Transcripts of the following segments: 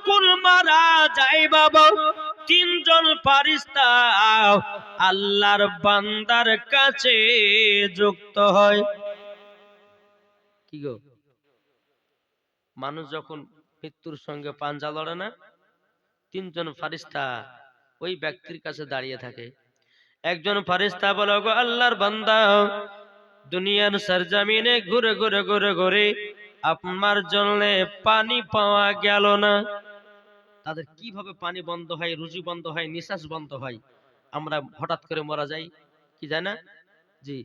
যখন মারা যায় বাবা, তিনজন ফারিস্তা আল্লাহর বান্দার কাছে যুক্ত হয়। কি গো, মানুষ যখন মৃত্যুর সঙ্গে পাঞ্জা লড়ে না, তিনজন ফারিস্তা ওই ব্যক্তির কাছে দাঁড়িয়ে থাকে। একজন ফারিস্তা বলে, গো আল্লাহর বান্দা, দুনিয়ার সরজমিনে ঘুরে ঘুরে ঘুরে ঘুরে আপনার জন্য পানি পাওয়া গেল না। তাদের কিভাবে পানি বন্ধ হয়, রুজি বন্ধ হয়, নিঃশ্বাস বন্ধ হয়? আমরা হঠাৎ করে মারা যাই, কি জানা? জি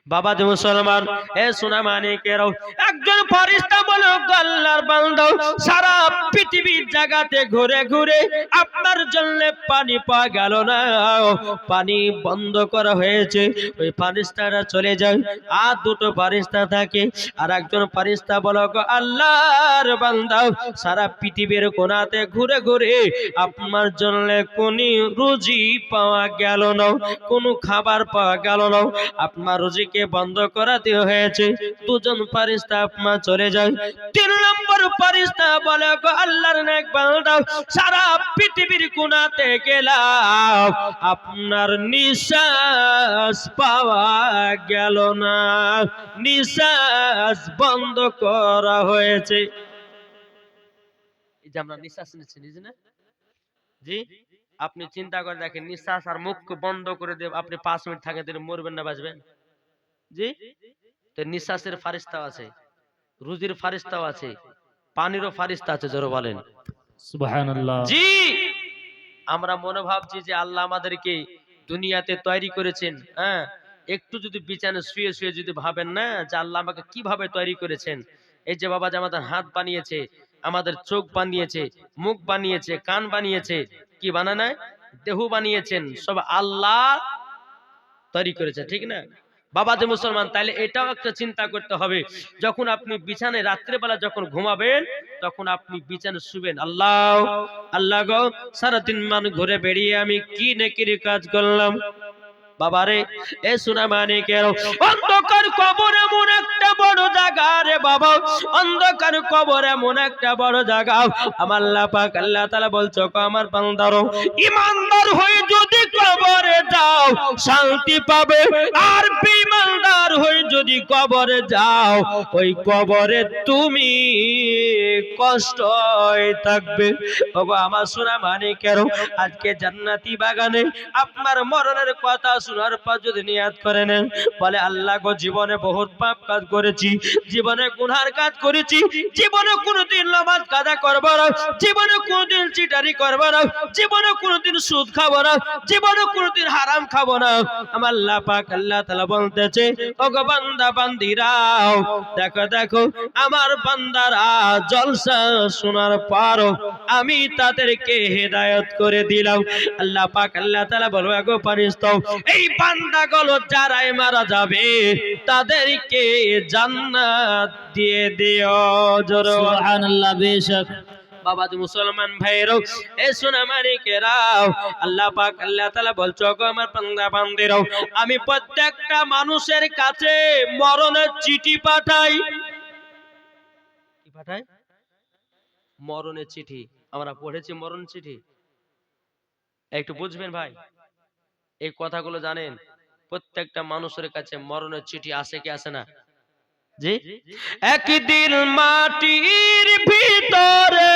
বাবা যে মুসলমান, এ সোনা মানিকেরাও, একজন ফারিস্তা বলে, আল্লাহর বান্দা, সারা পৃথিবীর জায়গাতে ঘুরে ঘুরে আপনার জন্য পানি পাওয়া গেল না, পানি বন্ধ করা হয়েছে। ওই ফারিস্তারা চলে যায়, আর দুটো ফারিস্তা থাকে। আর একজন ফারিস্তা বলে, আল্লাহর বান্দা, সারা পৃথিবীর কোণাতে ঘুরে ঘুরে আপনার জন্য কোন রুজি পাওয়া গেল না, কোনো খাবার পাওয়া গেল না, আপনার রুজিকে বন্ধ করাতে হয়েছে। দুজন ফারিস্তা আপনার চলে যায়। তিন নম্বর ফারিস্তা বলে, আল্লাহর নেক বান্দা, সারা পৃথিবীর কোণাতে গেলাম, আপনার নিঃশ্বাস পাওয়া গেল না, নিঃশ্বাস বন্ধ করা হয়েছে। এই যে আমরা নিঃশ্বাস নিচ্ছি, নিজে না? জি, আপনি চিন্তা করে দেখেন, নিঃশ্বাস আর মুখ বন্ধ করে দেব, আপনি 5 মিনিট থাকে দিলে মরবেন না বাঁচবেন? জি, তো নিঃশ্বাসের ফারিস্তাও আছে, রুজির ফারিস্তাও আছে, পানিরও ফারিস্তা আছে, জোরে বলেন সুবহানাল্লাহ। জি, আমরা মনে ভাবছি যে আল্লাহ আমাদেরকে দুনিয়াতে তৈরি করেছেন, হ্যাঁ, একটু যদি বিছানে শুয়ে শুয়ে যদি ভাবেন না যে আল্লাহ আমাকে কিভাবে তৈরি করেছেন। এই যে বাবা, যে আমাদের হাত বানিয়েছে, আমাদের চোখ বানিয়েছে, মুখ বানিয়েছে, কান বানিয়েছে, কি বানায়? দেহ বানিয়েছেন, সব আল্লাহ তৈরি করেছে, ঠিক না বাবা যে মুসলমান? তাইলে এটাও একটা চিন্তা করতে হবে, যখন আপনি বিছানে রাত্রেবেলা যখন ঘুমাবেন, তখন আপনি বিছানে শুবেন, আল্লাহ আল্লাহ গো, সারাদিন মান ঘুরে বেরিয়ে আমি কি নেকির কাজ করলাম। বাবারে, এ সোনা মানিকের, অন্ধকার কবর এমন একটা বড় জায়গা রে বাবা, অন্ধকার কবর এমন একটা বড় জায়গা। আমার আল্লাহ পাক আল্লাহ তাআলা বলছো, আমার বান্দারো, ঈমানদার হয়ে যদি কবরে যাও শান্তি পাবে, আর বেঈমানদার হয়ে যদি কবরে যাও, ওই কবরে তুমি কষ্টই থাকবে। ওগো আমার সোনা মানিকের, আজকে জান্নাতি বাগানে আপনার মরণের কথা শোনার পর যদি নিয়াত করে নেন, বলে আল্লাহ গো, জীবনে বহুত পাপ কাজ করেছি, জীবনে গুনার কাজ করেছি, জীবনে কোনোদিন নামাজ কাজা করব না, জীবনে কোনোদিন চিটারি করব না, জীবনে কোনোদিন সুদ খাবো না, জীবনে কোনোদিন হারাম খাবো না। আমার আল্লাহ পাক আল্লাহ তাআলা বলতেছে, ওগো বান্দা বান্দিরাও, দেখো দেখো আমার বান্দারা জলসা শোনার পর আমি তাদেরকে হেদায়েত করে দিলাম। আল্লাহ পাক আল্লাহ তাআলা বলবে, গো ফারিস্তা, এই বান্দাগুলো যারাই মারা যাবে তাদেরকে জান্নাত দিয়ে দিও, জোরে সুবহানাল্লাহ। বেশক বাবা যে মুসলমান ভাইরাও, এ সোনা মানিকেরাও, আল্লাহ পাক আল্লাহ তাআলা বলছো, গো আমার বান্দা বান্দিরাও, আমি প্রত্যেকটা মানুষের কাছে মরণের চিঠি পাঠাই। কি পাঠাই? মরণের চিঠি। আমরা পড়েছি মরণ চিঠি, একটু বুঝবেন ভাই, এই কথাগুলো জানেন, প্রত্যেকটা মানুষের কাছে মরণের চিঠি আসে কি আসে না? জি, একদিন মাটির ভিতরে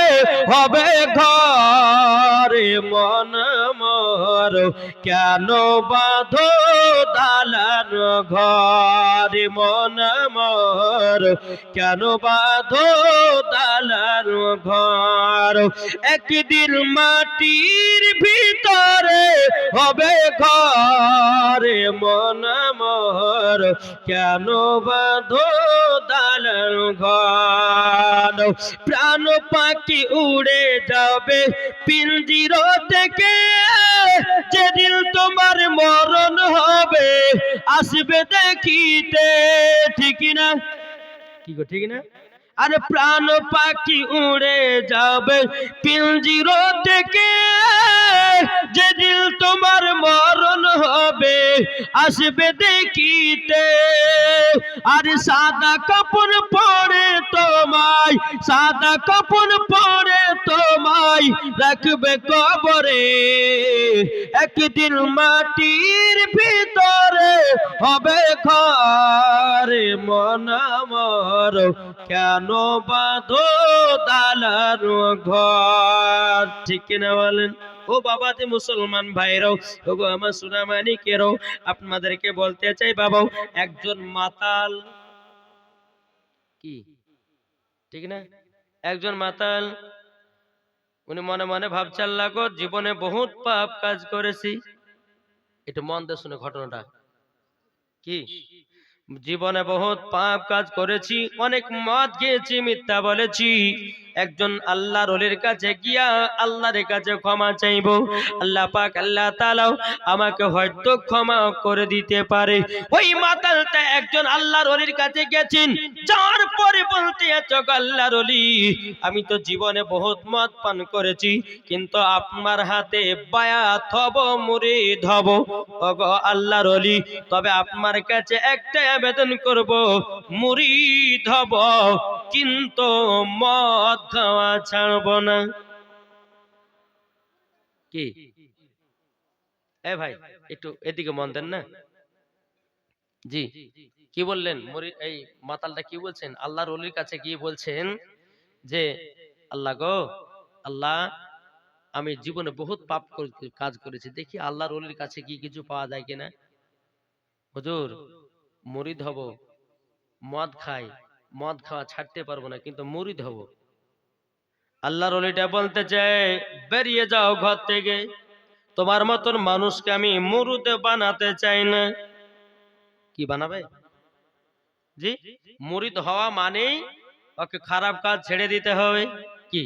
হবে ঘর, মন মোর কেন বাঁধো দালান ঘর, মন মোর কেন বাঁধো দালান ঘর, একদিন মাটির ভিতরে হবে ঘর, মন মোর কেন বাঁধো দালান ঘর, প্রাণ পাখি উড়ে যাবে পিঞ্জির থেকে, যেদিন তোমার মরণ হবে আসবে দেখিতে, ঠিক না? কি গো, ঠিক না? আরে প্রাণ পাখি উড়ে যাবে পিঞ্জির থেকে, যেদিন তোমার মরণ হবে আসবে দেখিতে, আর সাদা কাপড় পরে তোমায়, সাদা কাপড় পরে তোমায় রাখবে কবরে, একদিন মাটির ভিতরে হবে ঘর। মন আমার কেন বাঁধো দালান ঘর, ঠিক কিনা বলেন? ও বাবা যে মুসলমান ভাইরাও, ওগো আমার সোনামানিকেরাও, আপনাদেরকে বলতে চাই বাবা, একজন মাতাল, কি ঠিক না, একজন মাতাল উনি মনে মনে ভাবছে আল্লাহ গো জীবনে বহুত পাপ কাজ করেছি। একটু মন দিয়ে শুনে ঘটনাটা কি, জীবনে বহুত পাপ কাজ করেছি, অনেক মদ খেয়েছি, মিথ্যা বলেছি। একজন আল্লাহর ওলির কাছে গিয়া আল্লাহর কাছে ক্ষমা চাইবো, আল্লাহ পাক আল্লাহ তাআলা আমাকে হয়তো ক্ষমা করে দিতে পারে। ওই মাতালটা একজন আল্লাহর ওলির কাছে গেছেন, যাওয়ার পরে বলতে আছে আল্লাহর ওলি, আমি তো জীবনে বহুত মদ পান করেছি, কিন্তু আপনার হাতে বায়াত হব, মুরিদ হব। ওগো আল্লাহর ওলি, তবে আপনার কাছে একটা আবেদন করব, মুরিদ হব, কিন্তু মদ খাওয়া ছাড়ব না। কি এ ভাই একটু এদিকে মন দেন না। জি কি বললেন এই মাতালটা কি বলছেন, আল্লাহর ওলির কাছে গিয়ে বলছেন যে আল্লাহ গো, আল্লাহ আমি জীবনে বহুত পাপ কাজ করেছি, দেখি আল্লাহর ওলির কাছে কি কিছু পাওয়া যায় কিনা। হুজুর মুরিদ হব, মদ খাই, মদ খাওয়া ছাড়তে পারবো না, কিন্তু মুরিদ হব। আল্লাহর ওলিটা বলতে চায় বেরিয়ে যাও ঘর থেকে, তোমার মতন মানুষকে আমি মুরিদ বানাতে চাই না। কি বানাবে? জি মুরিদ হওয়া মানেই ওকে খারাপ কাজ ছেড়ে দিতে হবে। কি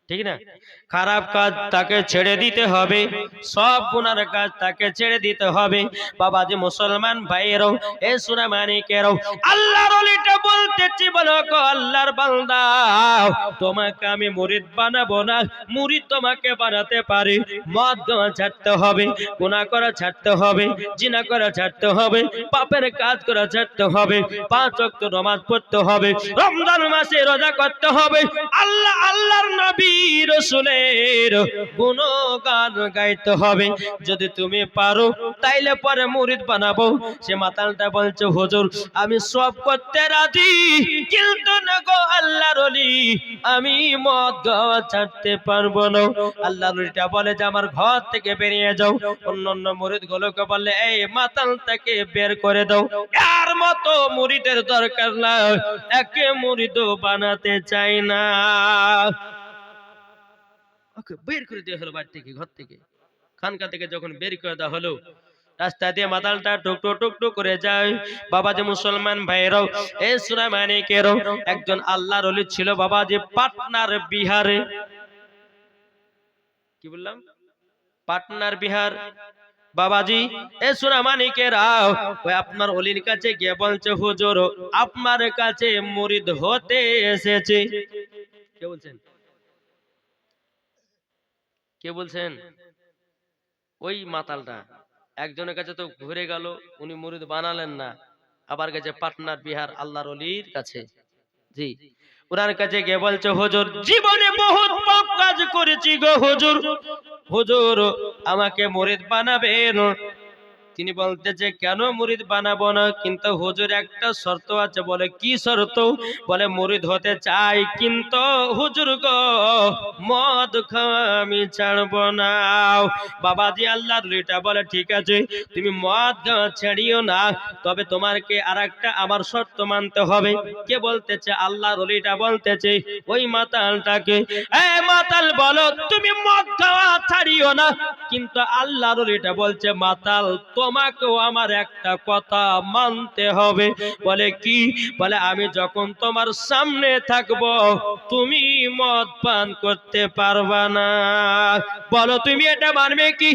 ঠিক না, খারাপ কাজ তাকে ছেড়ে দিতে হবে, সব গুনার কাজ তাকে ছেড়ে দিতে হবে। বাবা যে মুসলমান ভাইয়েরও, এ সোনামানিকেরও, আল্লাহর ওলিটা বলতেছি, বলো গো আল্লাহর বান্দা, তোমাকে আমি মুরিদ বানাবো না, মুরিদ তোমাকে বানাতে পারি। মদ খাওয়া ছাড়তে হবে, গুনাহ করা ছাড়তে হবে, জিনা করা ছাড়তে হবে, পাপের কাজ করা ছাড়তে হবে, 5 ওয়াক্ত নামাজ পড়তে হবে, রমজান মাসে রোজা করতে হবে, আল্লাহর নবী রাসূলের গুণগান গাইতে হবে। যদি তুমি পারো তাইলে পরে মুরিদ বানাবো। সে মাতালটা বলছে হুজুর আমি সব করতে রাজি, কিন্তু না গো আল্লাহর ওলি, আমি মদ খাওয়া ছাড়তে পারবো না। আল্লাহর ওলিটা বলে যে আমার ঘর থেকে বেরিয়ে যাও। অন্যান্য মুরিদ গুলোকে বললে এই মাতালটাকে বের করে দাও, এর মতো মুরিদের দরকার নাই, একে মুরিদ বানাতে চাই না। ওকে বের করে দেওয়া হলো বাড়ি থেকে, ঘর থেকে, খানকা থেকে যখন বের করে দেওয়া হলো, রাস্তা দিয়ে মাতালটা টুকটু টুকটু করে যায়। বাবা যে মুসলমান ভাইরাও, এ সোনামানিকেরও, একজন আল্লাহর ওলি ছিল বাবা যে পাটনার বিহারে। কি বললাম? পাটনার বিহার। বাবাজি এ সোনামানিকেরাও, ওই আপনার ওলির কাছে গিয়ে বলছে হুজুর আপনার কাছে মুরিদ হতে এসেছে। কে বলছেন? কে বলছেন? ওই মাতালটা একজনের কাছে তো ঘুরে গেল, উনি মুরিদ বানালেন না, আবার গেছে পাটনার বিহার আল্লাহর ওলির কাছে। জি ওনার কাছে গিয়ে বলছে হুজুর জীবনে বহুত পাপ কাজ করেছি গো হুজুর, হুজুর আমাকে মুরিদ বানাবেন। তিনি বলতেছে কেন মুরিদ বানাবো না, কিন্তু হুজুর একটা শর্ত আছে। বলে কি শর্ত? বলে মুরিদ হতে চাই, কিন্তু হুজুর গো মদ খাওয়া আমি ছাড়বো না। বাবাজি আল্লাহর ওলিটা বলে ঠিক আছে তুমি মদ খাওয়া ছাড়িও না, তবে তোমাকে আরেকটা আমার শর্ত মানতে হবে। কে বলতেছে? আল্লাহর ওলিটা বলতেছে ওই মাতালটাকে, এ মাতাল বলো তুমি মদ খাওয়া ছাড়িও না, কিন্তু আল্লাহর ওলিটা বলছে মাতাল তোমাকেও আমার একটা কথা মানতে হবে। বলে কি? বলে আমি যখন তোমার সামনে থাকবো তুমি মদ পান করতে পারবা না। বলো তুমি এটা মানবে কি?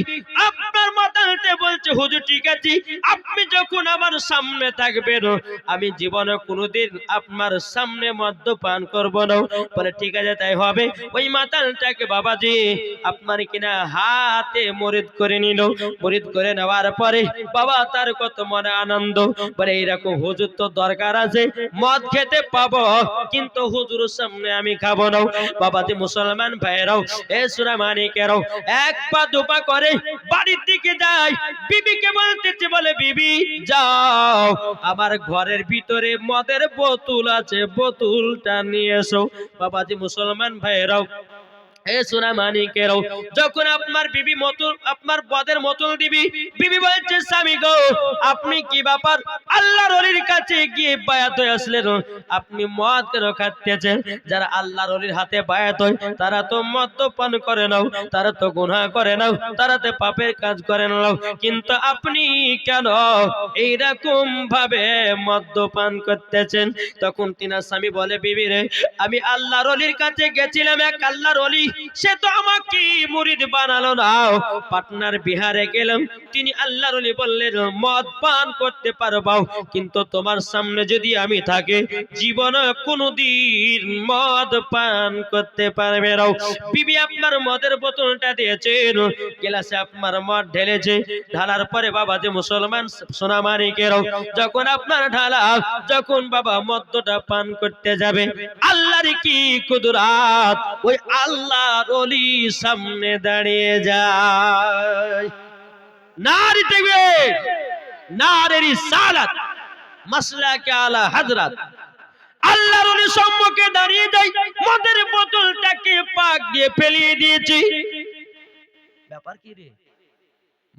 আপনার মাতাল মাতালটা বলছে হুজুর ঠিক আছে, আপনি যখন আমার সামনে থাকবেন আমি জীবনে কোনোদিন আপনার সামনে মদ্যপান করব না। বলে ঠিক আছে তাই হবে। ওই মাতালটাকে বাবাজি আপনার কিনা হাতে মুরিদ করে নিল। মুরিদ করে নেওয়ার পরে বাবা তার কত মনে আনন্দ। বলে এইরকম হুজুর তো দরকার আছে, মদ খেতে পাবো কিন্তু হুজুরের সামনে আমি খাবো না। বাবাজি মুসলমান ভাইরাও এ সূরা মানিকেরাও এক পা দুপা করে বাড়ির দিকে যায়। বিবিকে বলতেছে, বলে বিবি যাও আমার ঘরের ভিতরে মদের বোতল আছে, বোতলটা নিয়ে এসো। বাবাজি মুসলমান ভাইরাও এ সোনা মানিকেরাও যখন আপনার বিবি মতল আপনার বদের মতল দিবি, বিবি বলছে স্বামী গো আপনি কি ব্যাপার আল্লাহর ওলির কাছে গিয়ে বায়াত হয়ে আসলেন, আপনি মদ কেন খাচ্ছেন? যারা আল্লাহর ওলির হাতে বায়াত হয় তারা তো মদ্যপান করে নাও, তারা তো গুনাহ করে নাও, তারা তো পাপের কাজ করে নাও, কিন্তু আপনি কেন এইরকম ভাবে মদ্যপান করতেছেন? তখন তিনার স্বামী বলে বিবি রে আমি আল্লাহর ওলির কাছে গেছিলাম, এক আল্লাহর ওলি সে তো আমাকে মুরিদ বানালো না, পাটনার বিহারে গেলাম, তিনি আল্লাহর ওলি বললেন মদ পান করতে পারবো কিন্তু তোমার সামনে যদি আমি থাকি জীবনে কোনোদিন মদ পান করতে পারবে না। বিবি আপনার মদের বোতলটা দিয়েছেন, গ্লাসে আপনার মদ ঢেলেছে, ঢালার পরে বাবা যে মুসলমান সোনা মানিকেরাও যখন আপনার ঢালা যখন বাবা মদটা পান করতে যাবে আল্লাহর কি কুদরত, ওই আল্লাহর ওলি সামনে দাঁড়িয়ে যায়। নারে তাকবীর, নারে রিসালাত, মাসলাকে আলা হযরত। আল্লাহর ওলি সম্মুখে দাঁড়িয়ে যায়, মদের বোতলটাকে পাক দিয়ে ফেলিয়ে দিয়েছে। ব্যাপার কি রে,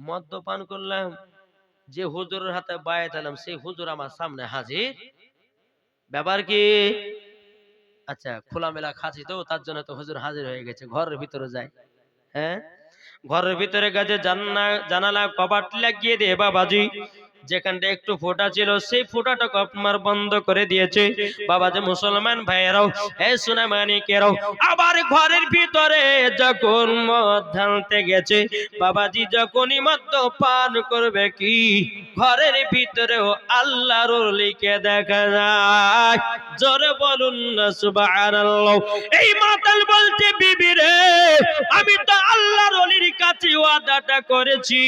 মদ্যপান করলাম, যে হুজুরের হাতে বায়াত হলাম সেই হুজুর আমার সামনে হাজির। ব্যাপার কি? আচ্ছা খোলামেলা খাসি তো তার জন্য তো হুজুর হাজির হয়ে গেছে, ঘরের ভিতরে যায়। হ্যাঁ ঘরের ভিতরে গেছে, জানালা কবাট লাগিয়ে দিয়ে বাবাজি যেখানটা একটু ফোঁটা ছিল সেই ফোঁটাটাকে আপনার বন্ধ করে দিয়েছে। বাবাজি মুসলমান ভাইয়েরাও এ সোনা মানিকেরাও আবার ঘরের ভিতরে যখন মদ ঢালতে গেছে, বাবাজি যখনই মদ পান করবে কি ঘরের ভিতরেও আল্লাহর ওলিকে দেখা যায়। জোরে বলুন না সুবহানাল্লাহ। এই মাতাল বলছে বিবি রে আমি তো আল্লাহর ওলির কাছে ওয়াদাটা করেছি,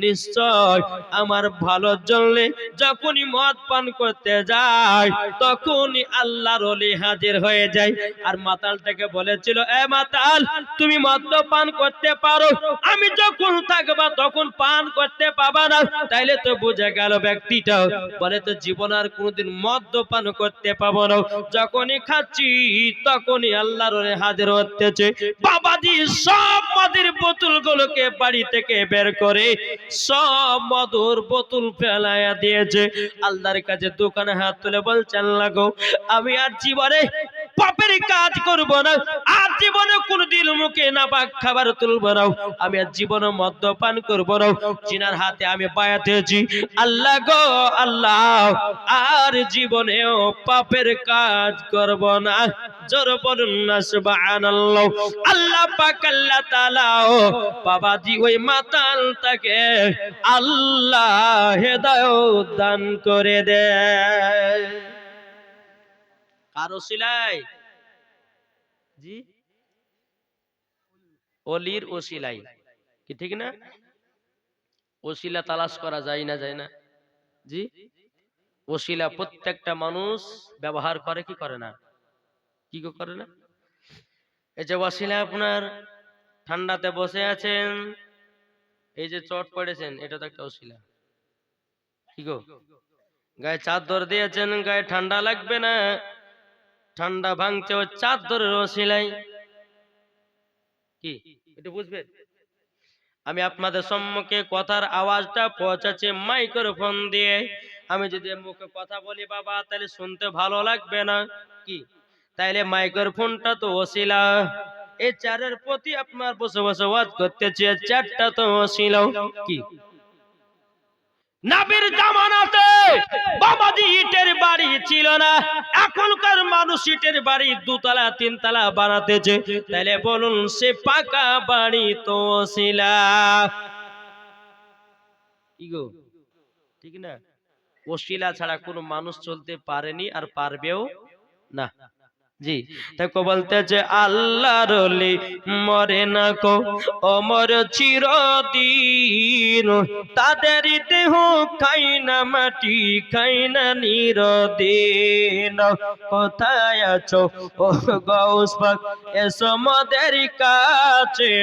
নিশ্চয় আমার ভালোর জন্য যখনই মদ পান করতে যায় তখনই আল্লাহর ওলি হাজির হয়ে যায়। আর মাতালটাকে বলেছিল এ মাতাল তুমি মদ পান করতে পারো, আমি যখন থাকবা তখন পান করতে পাবা না, তাইলে তো বুঝে গেল ব্যক্তিটা বলে তো জীবন আর কোনোদিন মদ পান করতে পাবো না, যখনই খাচ্ছি তখনই আল্লাহর ওলি হাজির হতেছে। বাবাজি সব মদের বোতলগুলোকে বাড়ি থেকে বের করে সব মদের বোতল ফেলাইয়া দিয়েছে। আল্লাহর কাছে দোকানে হাত তুলে বলছে আল্লাহ গো আমি আর জীবনে পাপের কাজ করব না, আর জীবনে কোনদিন মুখে না পাক খাবার তুলব না, আমি আর জীবনে মদ্যপান করব না, জিনার হাতে আমি বায়াত হয়েছি আল্লাহ গো আল্লাহ আর জীবনেও পাপের কাজ করব না। জোর বলুন না সুবহানাল্লাহ। আল্লাহ পাক আল্লাহ তাআলা বাবাজি ওই মাতালটাকে আল্লাহ হেদায়েত দান করে দেয়। কার ওসিলায়? জি ওলির ওসিলায়, কি ঠিক না? ওসিলা তালাশ করা যায় না, যায় না? জি ওসিলা প্রত্যেকটা মানুষ ব্যবহার করে কি করে না? কি করে না? এই যে ওসিলা আপনার ঠান্ডাতে বসে আছেন, এই যে চট পড়েছেন এটা তো একটা ওসিলা। কি গো গায়ে চাদর দিয়েছেন, গায়ে ঠান্ডা লাগবে না, ঠান্ডা ভাঙছে ওই চাদরের ওসিলাই। কি এটা বুঝবেন? আমি আপনাদের সম্মুখে কথার আওয়াজটা পৌঁছাচ্ছে মাইক্রোফোন দিয়ে, আমি যদি মুখে কথা বলি বাবা তাহলে শুনতে ভালো লাগবে না, কি তাইলে মাইক্রোফোনটা তো ওসিলা। এই চারের প্রতি আপনার বসে বসে ওয়াজ করতেছে, চারটা তো ওসিলা। কি নবীর জামানাতে বাবাজি ইটের বাড়ি ছিল না, এখনকার মানুষ ইটের বাড়ি দুতলা তিনতলা বানাতেছে, তাইলে বলুন সে পাকা বাড়ি তো ওসিলা। ইগো, ঠিক না? ওসিলা ছাড়া কোনো মানুষ চলতে পারেনি আর পারবেও না। জি, তাকে বলতেছে আল্লাহর ওলি মরে না কো অমর চিরদিন, তাদের দেহ খাই না মাটি খাই না নিরদিন। কোথায় আছো ও গাউস পাক এসো মোদের কাছে,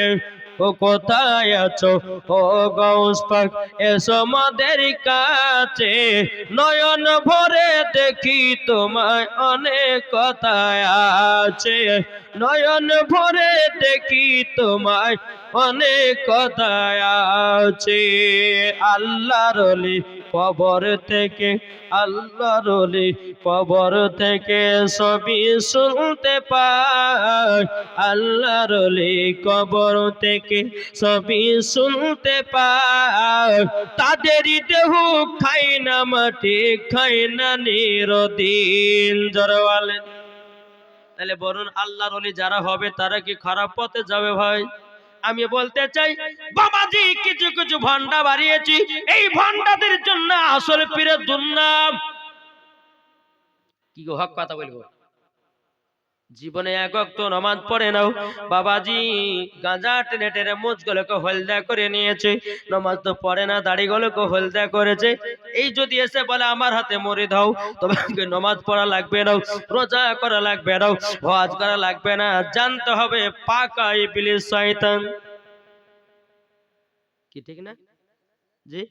ও কোথায় আছো ও গাউস পাক এসো মোদের কাছে, নয়ন ভরে দেখি তোমায় অনেক কথায় আছে, নয়ন ভরে দেখি তোমায় অনেক কথায় আছে। আল্লাহর ওলি কবর থেকে, আল্লাহর ওলি কবর থেকে সবই শুনতে পায়, আল্লাহর ওলি কবর থেকে সবই শুনতে পায়, তাদেরই দেহ খাই না মাটি খাই না নিরদিন। জোরে বলেন। তাহলে বলুন আল্লাহর ওলি যারা হবে তারা কি খারাপ পথে যাবে ভাই? আমি বলতে চাই বাবাজি কিছু কিছু ভন্ডা বাড়িয়েছি, এই ভন্ডাদের জন্য আসল পীরের দুর্নাম। কি গো হক কথা বলবো, জীবনে এক ওয়াক্ত নামাজ পড়ে নাও, বাবাজি গাঁজা টেনে টেনে মুখগুলোকে হলদা করে নিয়েছে, নামাজ তো পড়ে না, দাড়িগুলোকে হলদা করেছে। এই যদি এসে বলে আমার হাতে মরে দাও, তোমাকে নামাজ পড়া লাগবে না, রোজা করা লাগবে না, হজ করা লাগবে না, জানতে হবে পাকা ইবলিস শয়তান। কি ঠিক না? জি,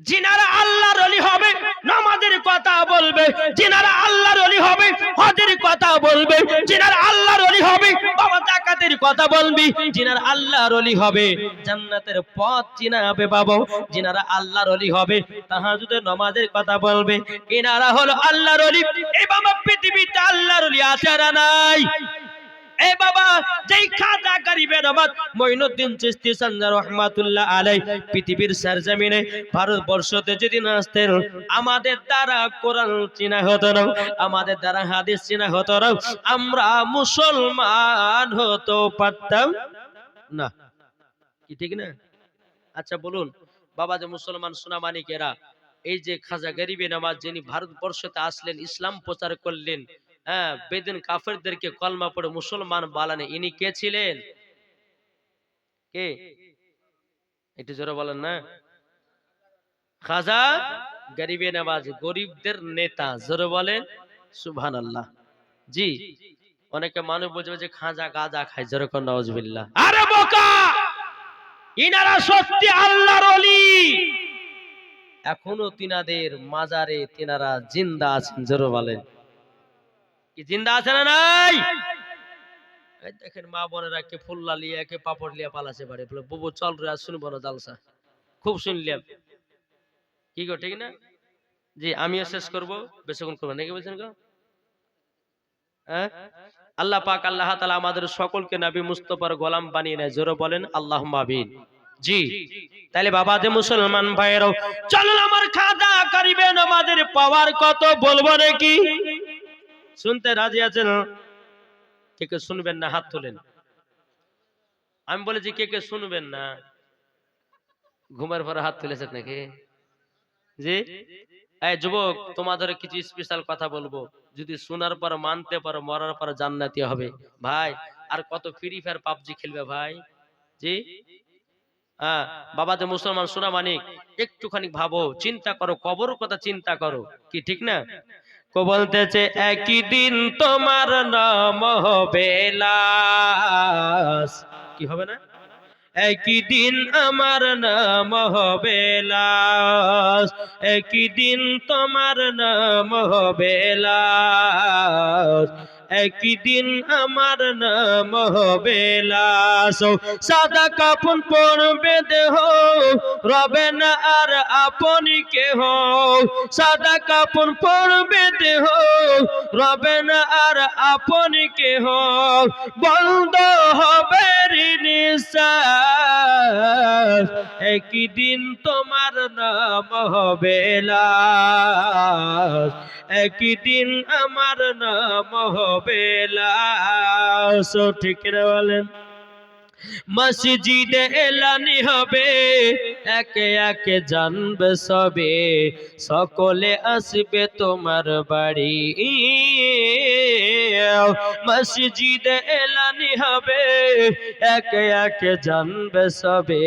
যিনারা আল্লাহর ওলি হবে নামাজের কথা বলবে, যিনারা আল্লাহর ওলি হবে হজের কথা বলবে, যিনারা আল্লাহর ওলি হবে বাবা যাকাতের কথা বলবি, যিনারা আল্লাহর ওলি হবে জান্নাতের পথ চিনাবে বাবা, যিনারা আল্লাহর ওলি হবে তাহাজ্জুদের নামাজের কথা বলবে, এনারা হলো আল্লাহর ওলি। এই বাবা পৃথিবীতে আল্লাহর ওলি আছে না নাই? এ বাবা যেই খাজা গরিবে নবাব মঈনুদ্দিন চিশতি সানজার রহমাতুল্লাহ আলাইহি পৃথিবীর সরজমিনে ভারতবর্ষতে যদি না আসতেন, আমাদের দ্বারা কোরআন চিনা হতো না, আমাদের দ্বারা হাদিস চিনা হতো না, আমরা মুসলমান হতে পারতাম না। কি ঠিক না? আচ্ছা বলুন বাবা যে মুসলমান সোনামানিকেরা, এই যে খাজা গরিবে নওয়াজ যিনি ভারতবর্ষতে আসলেন, ইসলাম প্রচার করলেন, হ্যাঁ বেদিন কাফেরদেরকে কলমা পড়ে মুসলমান বানানে, ইনি কে ছিলেন? কে? একটু জোরে বলেন না। খাজা গরিবে নওয়াজ, গরিবদের নেতা। জোরে বলেন সুবহানাল্লাহ। জি, অনেকে মানুষ বুঝবে যে খাজা গাঁজা খায়, জোরে কোন নাউজুবিল্লাহ। আরে বোকা, ইনারা সত্যি আল্লাহর ওলি, এখনো তিনাদের মাজারে তিনারা জিন্দা আছেন। জোরে বলেন কি জিন্দা আছে না নাই? এই দেখেন মা বোনেরা কে ফুল্লা লিয়ে কে পাপড় লিয়ে পালাছে বাড়ি, বলে বুবু চল রে আজ শুনবো না জালসা, খুব শুনলাম। কি গো ঠিক না? জি, আমিও শেষ করবো, বেশিক্ষণ করবো নাকি বলছেন গো? হ্যাঁ, আল্লাহ পাক আল্লাহ তাআলা আমাদের সকলকে নবী মুস্তাফার গোলাম বানিয়ে নেয়। জোরে বলেন আল্লাহুম্মা আমিন। জি, তাহলে বাবা যে মুসলমান ভাইয়েরাও চলুন আমার খাজা গরিবে নওয়াজের পাওয়ার কত বলবো নাকি? শুনতে রাজি আছেন? কে কে শুনবেন না হাত তোলেন। আমি বলেছি কে কে শুনবেন না? ঘুমের পরে হাত তুলেছেন নাকি? জি, এই যুবক তোমাদের কিছু স্পেশাল কথা বলবো, যদি শোনার পর মানতে পারো মরার পর জান্নাতি হবে ভাই। আর কত ফ্রি ফায়ার পাবজি খেলবে ভাই? জি, হ্যাঁ বাবা যে মুসলমান সোনা মানিক, একটুখানি ভাবো, চিন্তা করো, কবর কথা চিন্তা করো। কি ঠিক না? কো বলতেছে একই দিন তোমার নাম হবে লাশ। কি হবে না? একই দিন আমার নাম হবে লাশ, একই দিন তোমার নাম হবে লাশ, একই দিন আমার নাম হবে লাশ। সাদা কাফন পরবে দেহ, রবে না আর আপনি কেহ, সাদা কাফন পরবে দেহ, রবে না আর আপনি কেহ, বন্ধ হবে নিঃশ্বাস, একই দিন তোমার নাম হবে লাশ, একই দিন আমার নাম হবে লাশ। ঠিক না বলেন? মসজিদে এলানি হবে, একে একে জানবে সবে, সকলে আসবে তোমার বাড়ি। মসজিদে এলানি হবে, একে একে জানবে সবে,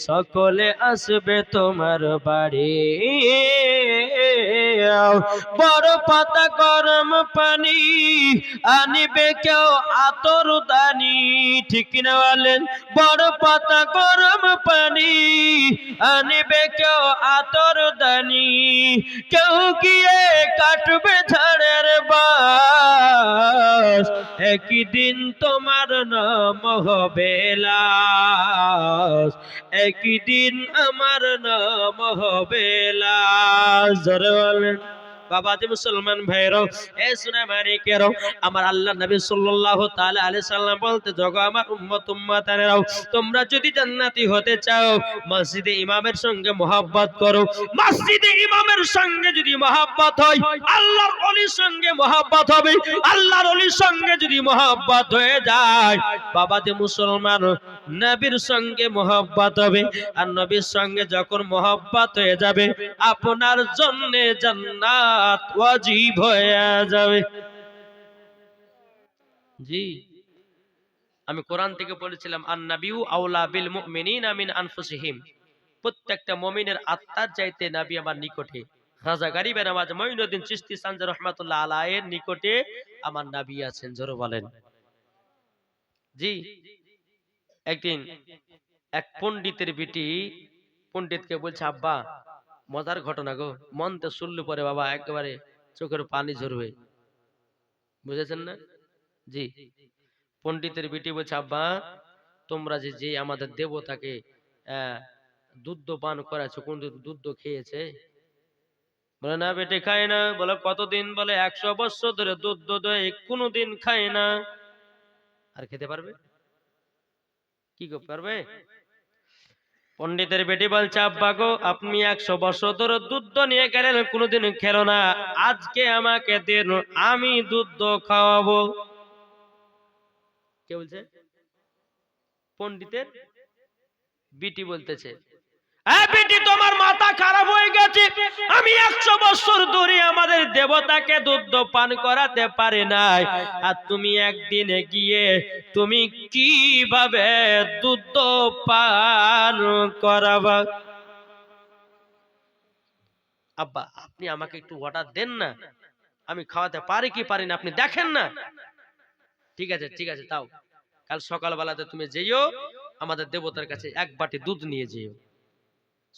সকলে আসবে তোমার বাড়ি। বড় পাতা গরম পানি আনিবে কেউ আতর দানি, ঠিক না বলেন? বড় পাতা গরম পানি আনিবে কেউ আতর দানি, কেউ গিয়ে কাটবে ঝাড়ের বাস, একই দিন তোমার নাম হবে লাশ, একই দিন আমার নাম হবে লাশ। জোরে বলেন। বাবাজি মুসলমান ভাইরাও, এ সোনা মানিকেরাও, আমার আল্লাহ নবী সাল্লাল্লাহু তাআলা আলাইহি সাল্লাম বলতে, জগো আমার উম্মত উম্মতানেরাও, তোমরা যদি জান্নাতি হতে চাও মসজিদে ইমামের সঙ্গে মহব্বত করো। মসজিদে ইমামের সঙ্গে যদি মহব্বত হয়, আল্লাহর ওলির সঙ্গে মহব্বত হবে। আল্লাহর ওলির সঙ্গে যদি মহব্বত হয়ে যায়, বাবাজি মুসলমান, নবীর সঙ্গে মহব্বত হবে। আর নবীর সঙ্গে যখন মহব্বত হয়ে যাবে, আপনার জন্য জান্নাত ওয়াজিব হয়ে যাবে। জি, আমি কোরআন থেকে বলেছিলাম, আন-নাবিয়্যু আওলা বিল মুমিনিনা মিন আনফুসিহিম, প্রত্যেকটা মুমিনের আত্মার চাইতে নবী আমার নিকটে। খাজা গরিবে নওয়াজ মঈনুদ্দিন চিশতি সানজার রাহমাতুল্লাহ আলাইহির নিকটে আমার নবী আছেন। জোরে বলেন। জি, একদিন এক পণ্ডিতের বিটি পণ্ডিতকে বলছে, আব্বা মজার ঘটনা গো, মনতে শুনলে পরে বাবা একেবারে চোখের পানি ঝরবে। বুঝেছেন না? জি, পণ্ডিতের বিটি বলছে, আব্বা তোমরা যে যে আমাদের দেবতাকে দুধ পান করাছো, কোন দুধ খেয়েছে? বলে না বেটে খায় না। বলে কতদিন? বলে 100 বছর ধরে দুধ দই কোনোদিন খায় না। আর খেতে পারবে? কি করতে পারবে? পণ্ডিতের বেটি বলছে, আব্বা গো আপনি 100 বছর ধরে দুধ নিয়ে গেলেন, কোনোদিন খেলো না, আজকে আমাকে দেন, আমি দুধ খাওয়াবো। কে বলছে? পণ্ডিতের বিটি বলতেছে, বেটি তোমার মাথা খারাপ হয়ে গেছে, আমি 100 বছর ধরে আমাদের দেবতাকে দুধ পান করাতে পারি নাই, আর তুমি একদিনে গিয়ে তুমি কিভাবে দুধ পান করাবা? আব্বা আপনি আমাকে একটু অর্ডার দেন না, আমি খাওয়াতে পারি কি পারি না আপনি দেখেন না। ঠিক আছে ঠিক আছে, তাও কাল সকালবেলাতে তুমি যেও আমাদের দেবতার কাছে 1 বাটি দুধ নিয়ে যেও।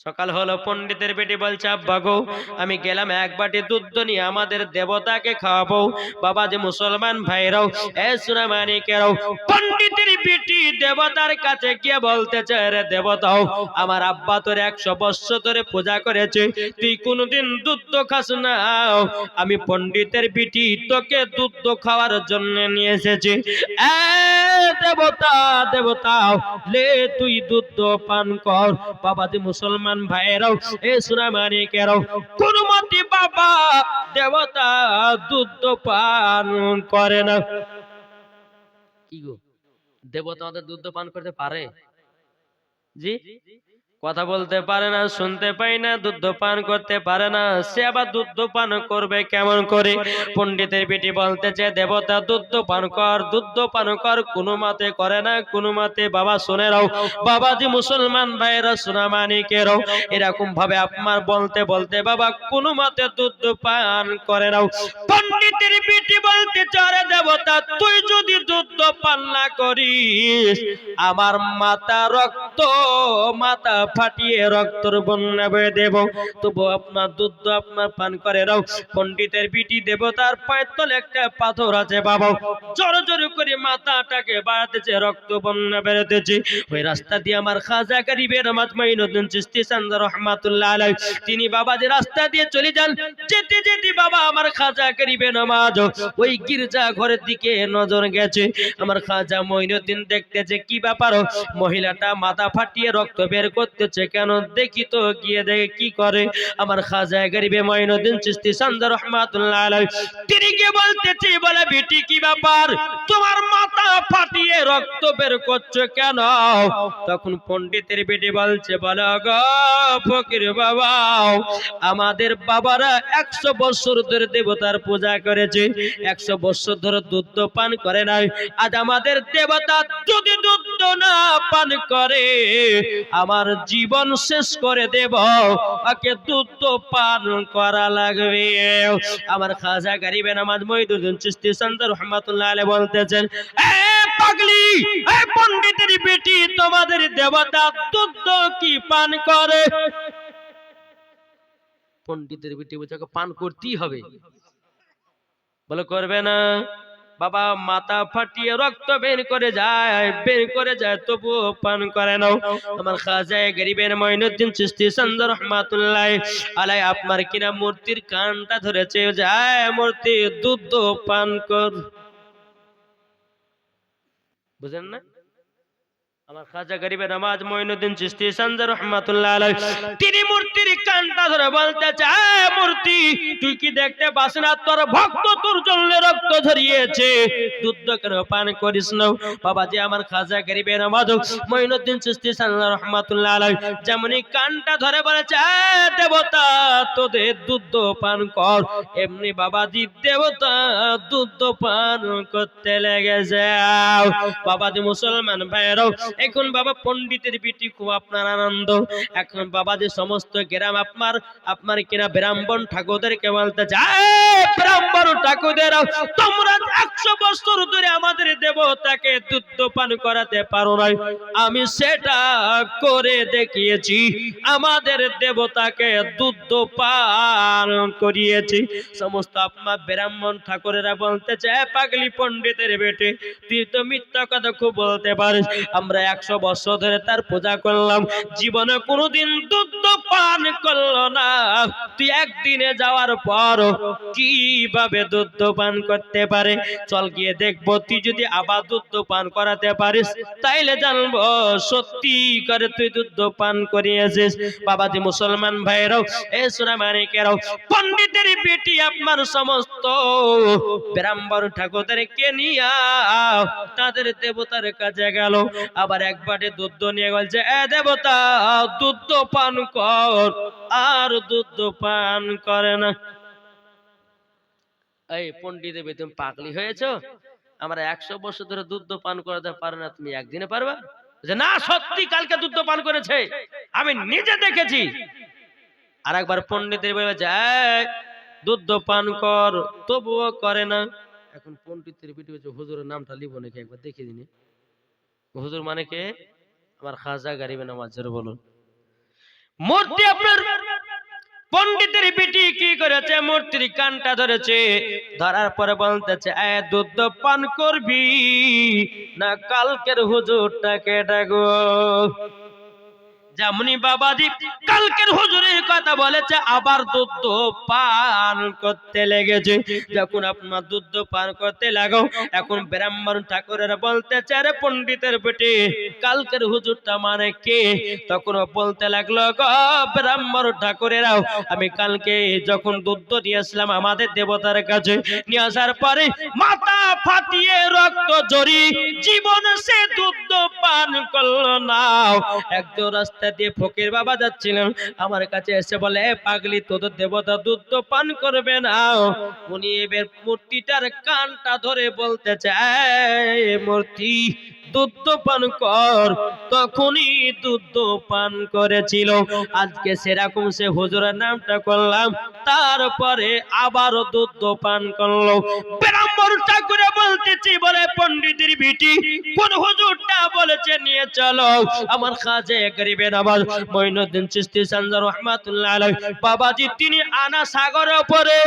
সকাল হলো, পণ্ডিতের বেটি বলছে, আব্বা গো আমি গেলাম 1 বাটি দুধ নিয়ে আমাদের দেবতাকে খাওয়াবো। বাবা যে মুসলমান ভাইরাও, এ সোনা মানিকেরাও, পণ্ডিতের বেটি দেবতার কাছে গিয়ে বলতেছে, রে দেবতাও, আমার আব্বা তোর 100 বছর ধরে পূজা করেছে, তুই কোনোদিন দুধ খাস না, আমি পণ্ডিতের বেটি তোকে দুধ খাওয়ার জন্য নিয়ে এসেছি। দেবতা দেবতা লে তুই দুধ পান কর। বাবা যে মুসলমান ভাইরাও, এ সোনা মানিকেরাও, কোন মতে বাবা দেবতা দুধ পান করে না। কি গো, দেবতা আমাদের দুধ পান করতে পারে? জি, কথা বলতে পারে না, শুনতে পাই না, দুধ পান করতে পারে না, সে আবার দুধ পান করবে কেমন করে? পণ্ডিতের বেটি বলতেছে, দেবতা দুধ পান কর, দুধ পান কর, কোনো মতে করে না, কোনো মতে। বাবা শুনে রাও, বাবাজি মুসলমান ভাইরা, সোনা মানিকেরাও, এরকম ভাবে আপনার বলতে বলতে বাবা কোনো মতে দুধ পান করে নাও। পণ্ডিতের বেটি বলতে চারে, দেবতা তুই যদি দুধ পান না করিস, আমার মাথা রক্ত, মাথা ফাটিয়ে রক্তর বন্যা বয়ে দেব, তবু আপনার দুধ আপনার পান করে নাও। পণ্ডিতের বিটি দেবতার পায়ের তলে একটা পাথর আছে বাবা, জোরে জোরে করে মাথাটাকে বাড়াতেছে, রক্ত বন্যা বেরোতেছে। ওই রাস্তা দিয়ে আমার খাজা গরিবে নওয়াজ মঈনুদ্দিন চিশতি সানজার রাহমাতুল্লাহ আলাইহি, তিনি বাবা যে রাস্তা দিয়ে চলে যান, যেতে যেতে বাবা আমার খাজা গরিবে নওয়াজ ওই গির্জা ঘরের দিকে নজর গেছে। আমার খাজা মঈনুদ্দিন দেখতেছে কি ব্যাপার, মহিলাটা মাথা ফাটিয়ে রক্ত বের করতে করতেছে কেন, দেখি তো, গিয়ে দেখে কি করে। আমার খাজা গরিবে মঈনুদ্দিন চিশতি সন্দ রহমাতুল্লাহ আলাইহি তিনি কি বলতেছে, বলে বেটি কি ব্যাপার, তোমার মাথা ফাটিয়ে রক্ত বের করছো কেন? তখন পণ্ডিতের বেটি বলছে, বলে গো ফকির বাবা, আমাদের বাবারা 100 বছর ধরে দেবতার পূজা করেছে, 100 বছর ধরে দুধ পান করে নাই। আজ আমাদের দেবতা যদি দুধ না পান করে, আমার জীবন শেষ করে দেব, ওকে দুধ পান করা লাগবে। আমার খাজা গরিবে নওয়াজ মঈনুদ্দিন চিশতি সন্দ রহমাতুল্লাহ আলাইহি বলতেছেন, এ পাগলি, এ পণ্ডিতের বেটি, তোমাদের দেবতা দুধ কি পান করে? পণ্ডিতের বেটি বলছে পান করতেই হবে। বলে করবে না। বাবা মাথা ফাটিয়ে রক্ত বের করে যায় তবুও পান করে না। আমার খাজা গরিবের মঈনুদ্দিন চিশতি সন্দ রহমাতুল্লাহ আলাইহি আপনার কিনা মূর্তির কানটা ধরেছে, যায় মূর্তি দুধ পান কর। বুঝেন না? আমার খাজা গরিবে নওয়াজ মঈনুদ্দিন চিশতি সন্দ রহমাতুল্লাহ আলাইহি তিনি মূর্তির কানটা ধরে বলতে চায়, মূর্তি তুই কি দেখতে পাস না তোর ভক্ত তোর জন্য রক্ত ঝরিয়েছে, দুধ কেন পান করিস না? বাবাজি আমার খাজা গরিবে নওয়াজ মঈনুদ্দিন চিশতি সন্দ রহমাতুল্লাহ আলাইহি যেমনি কানটা ধরে বলেছে, দেবতা তোদের দুধ পান কর, এমনি বাবাজি দেবতা দুধ পান করতে লেগেছে। বাবাজি মুসলমান ভাইরাও, এখন বাবা পণ্ডিতের বেটি খুব আপনার আনন্দ। এখন বাবা যে সমস্ত গ্রাম আপনার কিনা ব্রাহ্মণ ঠাকুরদেরকে বলতে যায়, ব্রাহ্মণ ঠাকুরদের তোমরা 100 বছর ধরে আমাদের দেবতাকে দুধ পান করাতে পারো না, আমি সেটা করে দেখিয়েছি, আমাদের দেবতাকে দুধ পান করিয়েছি। সমস্ত আপনার ব্রাহ্মণ ঠাকুরেরা বলতে চায়, পাগলি পণ্ডিতের বেটি, তুই তো মিথ্যা কথা খুব বলতে পারিস, আমরা 100 বছর ধরে তার পূজা করলাম, জীবনে কোনোদিন দুধ পান করলো না, তুই একদিনে যাওয়ার পর কিভাবে দুধ পান করতে পারে? চল গিয়ে দেখবো, তুই যদি আবার দুধ পান করাতে পারিস তাইলে জানবো সত্যি করে তুই দুধ পান করিয়েছিস। বাবাজি মুসলমান ভাইরাও, এ সোনা মানিকেরাও, পণ্ডিতের বেটি আপনার সমস্ত ব্রাহ্মণ ঠাকুরদেরকে নিয়ে তাদের দেবতার কাছে গেল, আবার এক বাটি দুধ নিয়ে বলছে, এ দেবতা দুধ পান কর, আর দুধ পান করে না। এই পণ্ডিত তুমি পাগলি হয়েছো? আমরা 100 বছর ধরে দুধ পান করাতে পারে না, তুমি একদিনে পারবা? না সত্যি কালকে দুধ পান করেছে, আমি নিজে দেখেছি। আর একবার পণ্ডিতের বলে যায় দুধ পান কর, তবুও করে না। এখন পণ্ডিতের বেটি বলছে, হুজুরের নামটা লিখবো নাকি, একবার দেখে দিন। হুজুর মানে কে? আমার খাজা গরিবে নওয়াজ, বলুন। মূর্তি আপনার পণ্ডিতের বেটি কি করেছে, মূর্তির কানটা ধরেছে, ধরার পরে বলতেছে, দুধ পান করবি না কালকের হুজুরটাকে ডাকো। যেমনি বাবাজি কালকের হুজুরের কথা বলেছে, আবার দুধ পান করতে লেগেছে। যখন আপনার দুধ পান করতে লাগো, এখন ব্রাহ্মণ ঠাকুরেরা বলতেছে, আরে পণ্ডিতের বেটি কালকের হুজুরটা মানে কে? তখন বলতে লাগলো, গো ব্রাহ্মণ ঠাকুরেরাও, আমি কালকে যখন দুধ নিয়ে আসলাম আমাদের দেবতার কাছে, নিয়ে আসার পরে মাথা ফাটিয়ে রক্ত ঝরি জীবন সে দুধ পান করলো না। একদম রাস্তা দিয়ে ফকির বাবা যাচ্ছিলেন, আমার কাছে এসে বলে, পাগলি তোদের দেবতা দুধ পান করবে না। উনি এবার মূর্তিটার কানটা ধরে বলতে চায়, মূর্তি দুধ পান কর। তখনই দুধ পান করেছিল, আজকে সেরকম সে হুজুরের নামটা করলাম, তারপরে আবারও দুধ পান করলো। ব্রাহ্মণ ঠাকুরে বলতেছি, বলে পণ্ডিতের বেটি কোন হুজুরটা বলেছে নিয়ে চলো। আমার খাজা গরিবে নওয়াজ মঈনুদ্দিন চিশতি সন্দ রহমাতুল্লাহ আলাইহি বাবাজি তিনি আনা সাগরের উপরে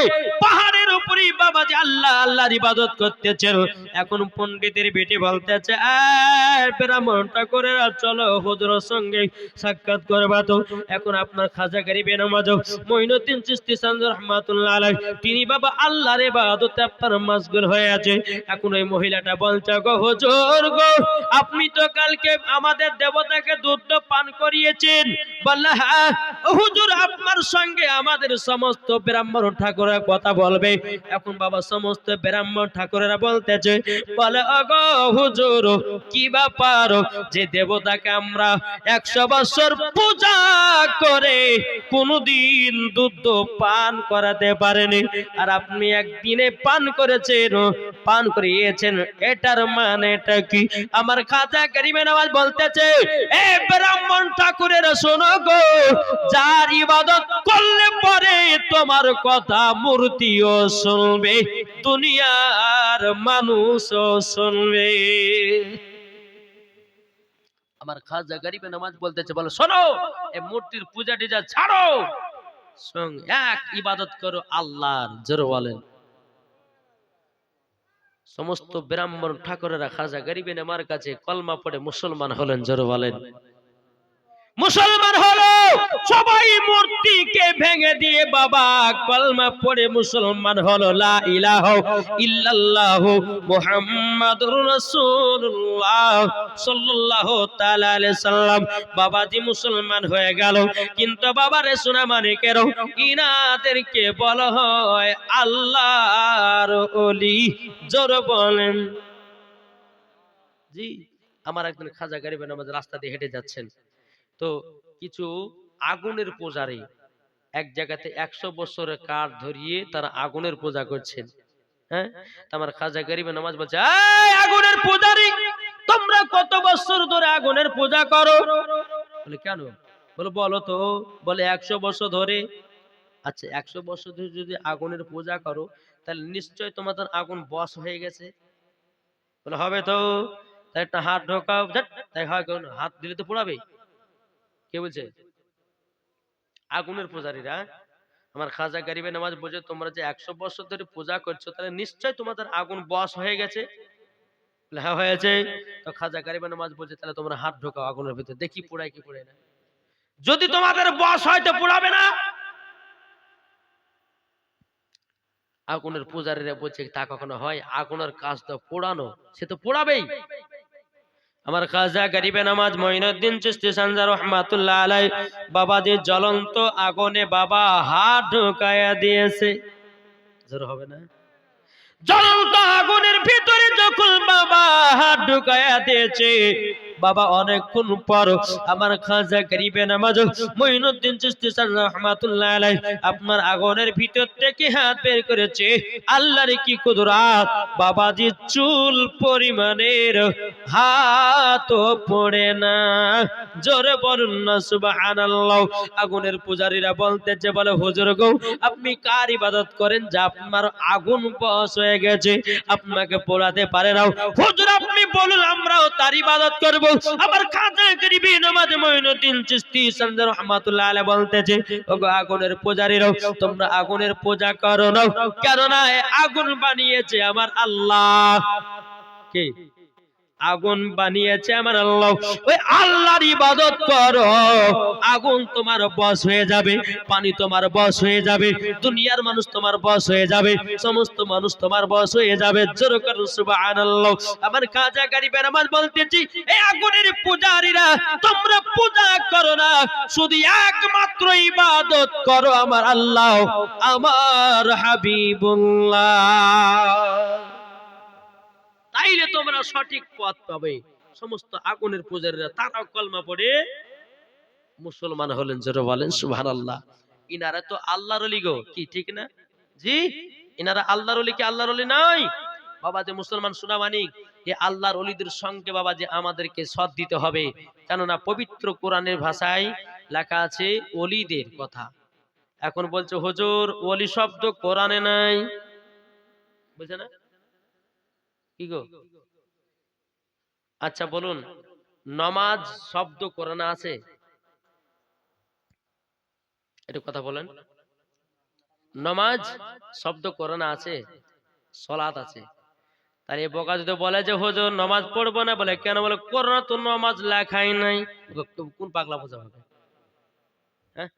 পাহাড়ের উপরে বাবাজি আল্লাহ আল্লাহর ইবাদত করতেছেন। এখন পণ্ডিতের বেটি বলতেছে, ব্রাহ্মণ ঠাকুরেরা চলো হুজুরের সঙ্গে সাক্ষাৎ করবা। তো এখন আপনার খাজা গরিবে নওয়াজ মঈনুদ্দিন চিশতি সন্দ রহমাতুল্লাহ আলাইহি তিনি বাবা আল্লাহর ইবাদতে আপনার মশগুল হয়ে আছে। এখন ওই মহিলাটা বলছে, গো হুজুর গো, আপনি তো কালকে আমাদের দেবতাকে দুধ পান করিয়েছেন? বললে হ্যাঁ। হুজুর আপনার সঙ্গে আমাদের সমস্ত ব্রাহ্মণ ঠাকুরের কথা বলবে। এখন বাবা সমস্ত ব্রাহ্মণ ঠাকুরেরা বলতেছে, বলে ওগো হুজুর কি ব্যাপার, যে দেবতাকে আমরা 100 বছর পূজা করে কোনদিন দুধ পান করাতে পারেনি, আর আপনি একদিনে পান করেছেন, পান করিয়েছেন, এটার মানেটা কি? আমার খাজা গরিবে নওয়াজ বলতেছে, এ ব্রাহ্মণ ঠাকুরের শোনো গো, যার ইবাদত করলে পরে তোমার কথা মূর্তিও শুনবে, দুনিয়ার মানুষও শুনবে। আমার খাজা গরিবে নওয়াজ বলতেছে, বলো শোনো, এই মূর্তির পূজা টিজা ছাড়ো, এক ইবাদত করো আল্লাহর। জোরে বলেন। সমস্ত ব্রাহ্মণ ঠাকুরেরা খাজা গরিবে নওয়াজ কাছে কলমা পড়ে মুসলমান হলেন। জোরে বলেন। মুসলমান হলো সবাই, মূর্তিকে ভেঙে দিয়ে বাবা কলমা পড়ে মুসলমান হলো। লা ইলাহা ইল্লাল্লাহু মুহাম্মাদুর রাসূলুল্লাহ সাল্লাল্লাহু তাআলা আলাইহি সাল্লাম বাবাজি মুসলমান হয়ে গেল। কিন্তু বাবারে সোনা মানিকেরও ইনাদেরকে বলা হয় আল্লাহর ওলি। জোরে বলেন। জি, আমার একদিন খাজা গরিবে নওয়াজ রাস্তা দিয়ে হেঁটে যাচ্ছেন, তো কিছু আগুনের পূজারী এক জায়গাতে 100 বছরের কাঠ ধরিয়ে তারা আগুনের পূজা করছেন। হ্যাঁ, আমার খাজা গরিবে নওয়াজ বলছে, এই আগুনের পূজারী, তোমরা কত বছর ধরে আগুনের পূজা করো? বলে কেন? বলে বলো তো। বলে 100 বছর ধরে। আচ্ছা 100 বছর ধরে যদি আগুনের পূজা করো, তাহলে নিশ্চয় তোমাদের আগুন বশ হয়ে গেছে। বলে হবে তো। তাই একটা হাত ঢোকাও। তাই হয়, হাত দিলে তো পোড়াবে। কে বলছে? আগুনের পূজারীরা। আমার খাজা গরিবে নওয়াজ বলছে, তোমরা যে 100 বছর ধরে পূজা করছো, তাহলে নিশ্চয় তোমাদের আগুন বশ হয়ে গেছে। হ্যাঁ হয়েছে। তো খাজা গরিবে নওয়াজ বলছে, তাহলে তোমরা হাত ঢোকাও আগুনের ভিতরে, দেখি পোড়ায় কি পোড়ায় না। যদি তোমাদের বশ হয় তো পোড়াবে না। আগুনের পূজারীরা বলছে, তা কখনো হয়? আগুনের কাজ তো পোড়ানো, সে তো পোড়াবেই। আমার খাজা গরিবে নওয়াজ মঈনুদ্দিন চিশতি সানজা রাহমাতুল্লাহ আলাইহি বাবাজি জ্বলন্ত আগুনে বাবা হাত ঢোকায়া দিয়েছে। জোর হবে না? জ্বলন্ত আগুনের ভিতরে যখন বাবা হাত ঢুকায়া দিয়েছে, বাবা অনেকক্ষণ পর আমার খাজা গরিবে নওয়াজ মঈনুদ্দিন চিশতি সানজা রাহমাতুল্লাহ আলাইহি আপনার আগুনের ভিতর থেকে হাত বের করেছে। আল্লাহর কি কুদরত, বাবাজি চুল পরিমাণের হাত পড়ে না। জোরে বলুন না সুবহানাল্লাহ। আগুনের পূজারীরা বলতেছে, বলে হুজুর গো, আপনি কার ইবাদত করেন যে আপনার আগুন বশ হয়ে গেছে, আপনাকে পোড়াতে পারে না? হুজুর আপনি বলুন, আমরাও তার ইবাদত করব। আমার খাজা গরিবে নওয়াজ মঈনুদ্দিন চিশতি সানজা রাহমাতুল্লাহ আলাইহি বলতেছে, ওগো আগুনের পূজারীরা, তোমরা আগুনের পূজা করো না, কেননা আগুন বানিয়েছে আমার আল্লাহ। কে? আগুন বানিয়েছে আমার আল্লাহ। ওই আল্লাহর ইবাদত করো, আগুন তোমার বশ হয়ে যাবে, পানি তোমার বশ হয়ে যাবে, দুনিয়ার মানুষ তোমার বশ হয়ে যাবে, সমস্ত মানুষ তোমার বশ হয়ে যাবে। জোরে করুন সুবহানাল্লাহ। আমার খাজা গরিবে নওয়াজ বলতেছি, এই আগুনের পূজারীরা, তোমরা পূজা করো না, শুধু একমাত্র ইবাদত করো আমার আল্লাহ, আমার হাবিবুল্লাহ। তাইলে তোমরা সঠিক পথ পাবে। সমস্ত আগুনের পূজারীরা তারাও কলমা পড়ে মুসলমান হলেন। জোরে বলেন সুবহানাল্লাহ। ইনারা তো আল্লাহর ওলি গো, কি ঠিক না? জি, ইনারা আল্লাহর ওলি কি আল্লাহর ওলি নয়? বাবা যে মুসলমান সোনা মানিক, এই আল্লাহর ওলিদের সঙ্গে বাবা যে আমাদেরকে সৎ দিতে হবে, কেননা পবিত্র কোরআনের ভাষায় লেখা আছে ওলিদের কথা। এখন বলছে হুজুর ওলি শব্দ কোরআনে নাই, বুঝে না? কি গো? আচ্ছা বলুন, নামাজ শব্দ কোরআনে আছে? একটু কথা বলেন। নামাজ শব্দ কোরআনে আছে? সালাত আছে। তার এই বোকা যদি বলে যে হুজুর নামাজ পড়বো না, বলে কেন? বলে কোরআনে তো নামাজ লেখাই নাই। কোন পাগলা বোঝা হবে? হ্যাঁ,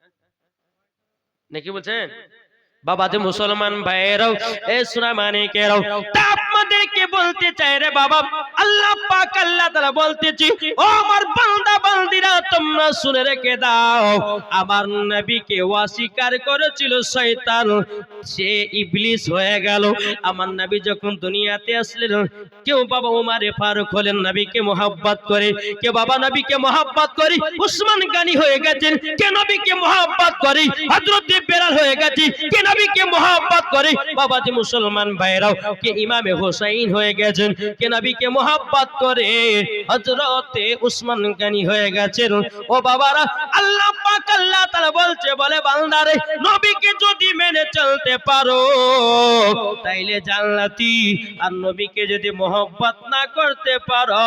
নাকি বলছেন? বাবা যে মুসলমান ভাইয়েরাও, এ সোনা মানিকেরাও, আমাদেরকে বলতে চাই রে বাবা, আল্লাহ পাক আল্লাহ তাআলা বলতেছি, ও আমার বান্দা বান্দিরা তোমরা শুনে রেখে দাও, আমার নবীকে অস্বীকার করেছিল শয়তান, সে ইবলিস হয়ে গেল। আমার নবী যখন দুনিয়াতে আসলেন, কেউ বাবা ওমরে ফারুক হলেন নবীকে মোহাব্বত করে, কে বাবা নবীকে মোহাব্বত করে উসমান গানি হয়ে গেছেন, কে নবীকে মোহাব্বত করে হযরত বেলাল হয়ে গেছে, কে নবীকে মোহাব্বত করে বাবাজি মুসলমান ভাইরাও কে ইমামে হোসেন হয়ে গেছেন, কে নবীকে মোহাব্বত করে হযরত উসমান গানি হয়ে গেছেন। ও বাবারা, আল্লাহ পাক আল্লাহ তাআলা বলছে, বলে বান্দারে নবীকে যদি মেনে চলতে পারো তাইলে জান্নাতি, আর নবীকে যদি মোহাব্বত না করতে পারো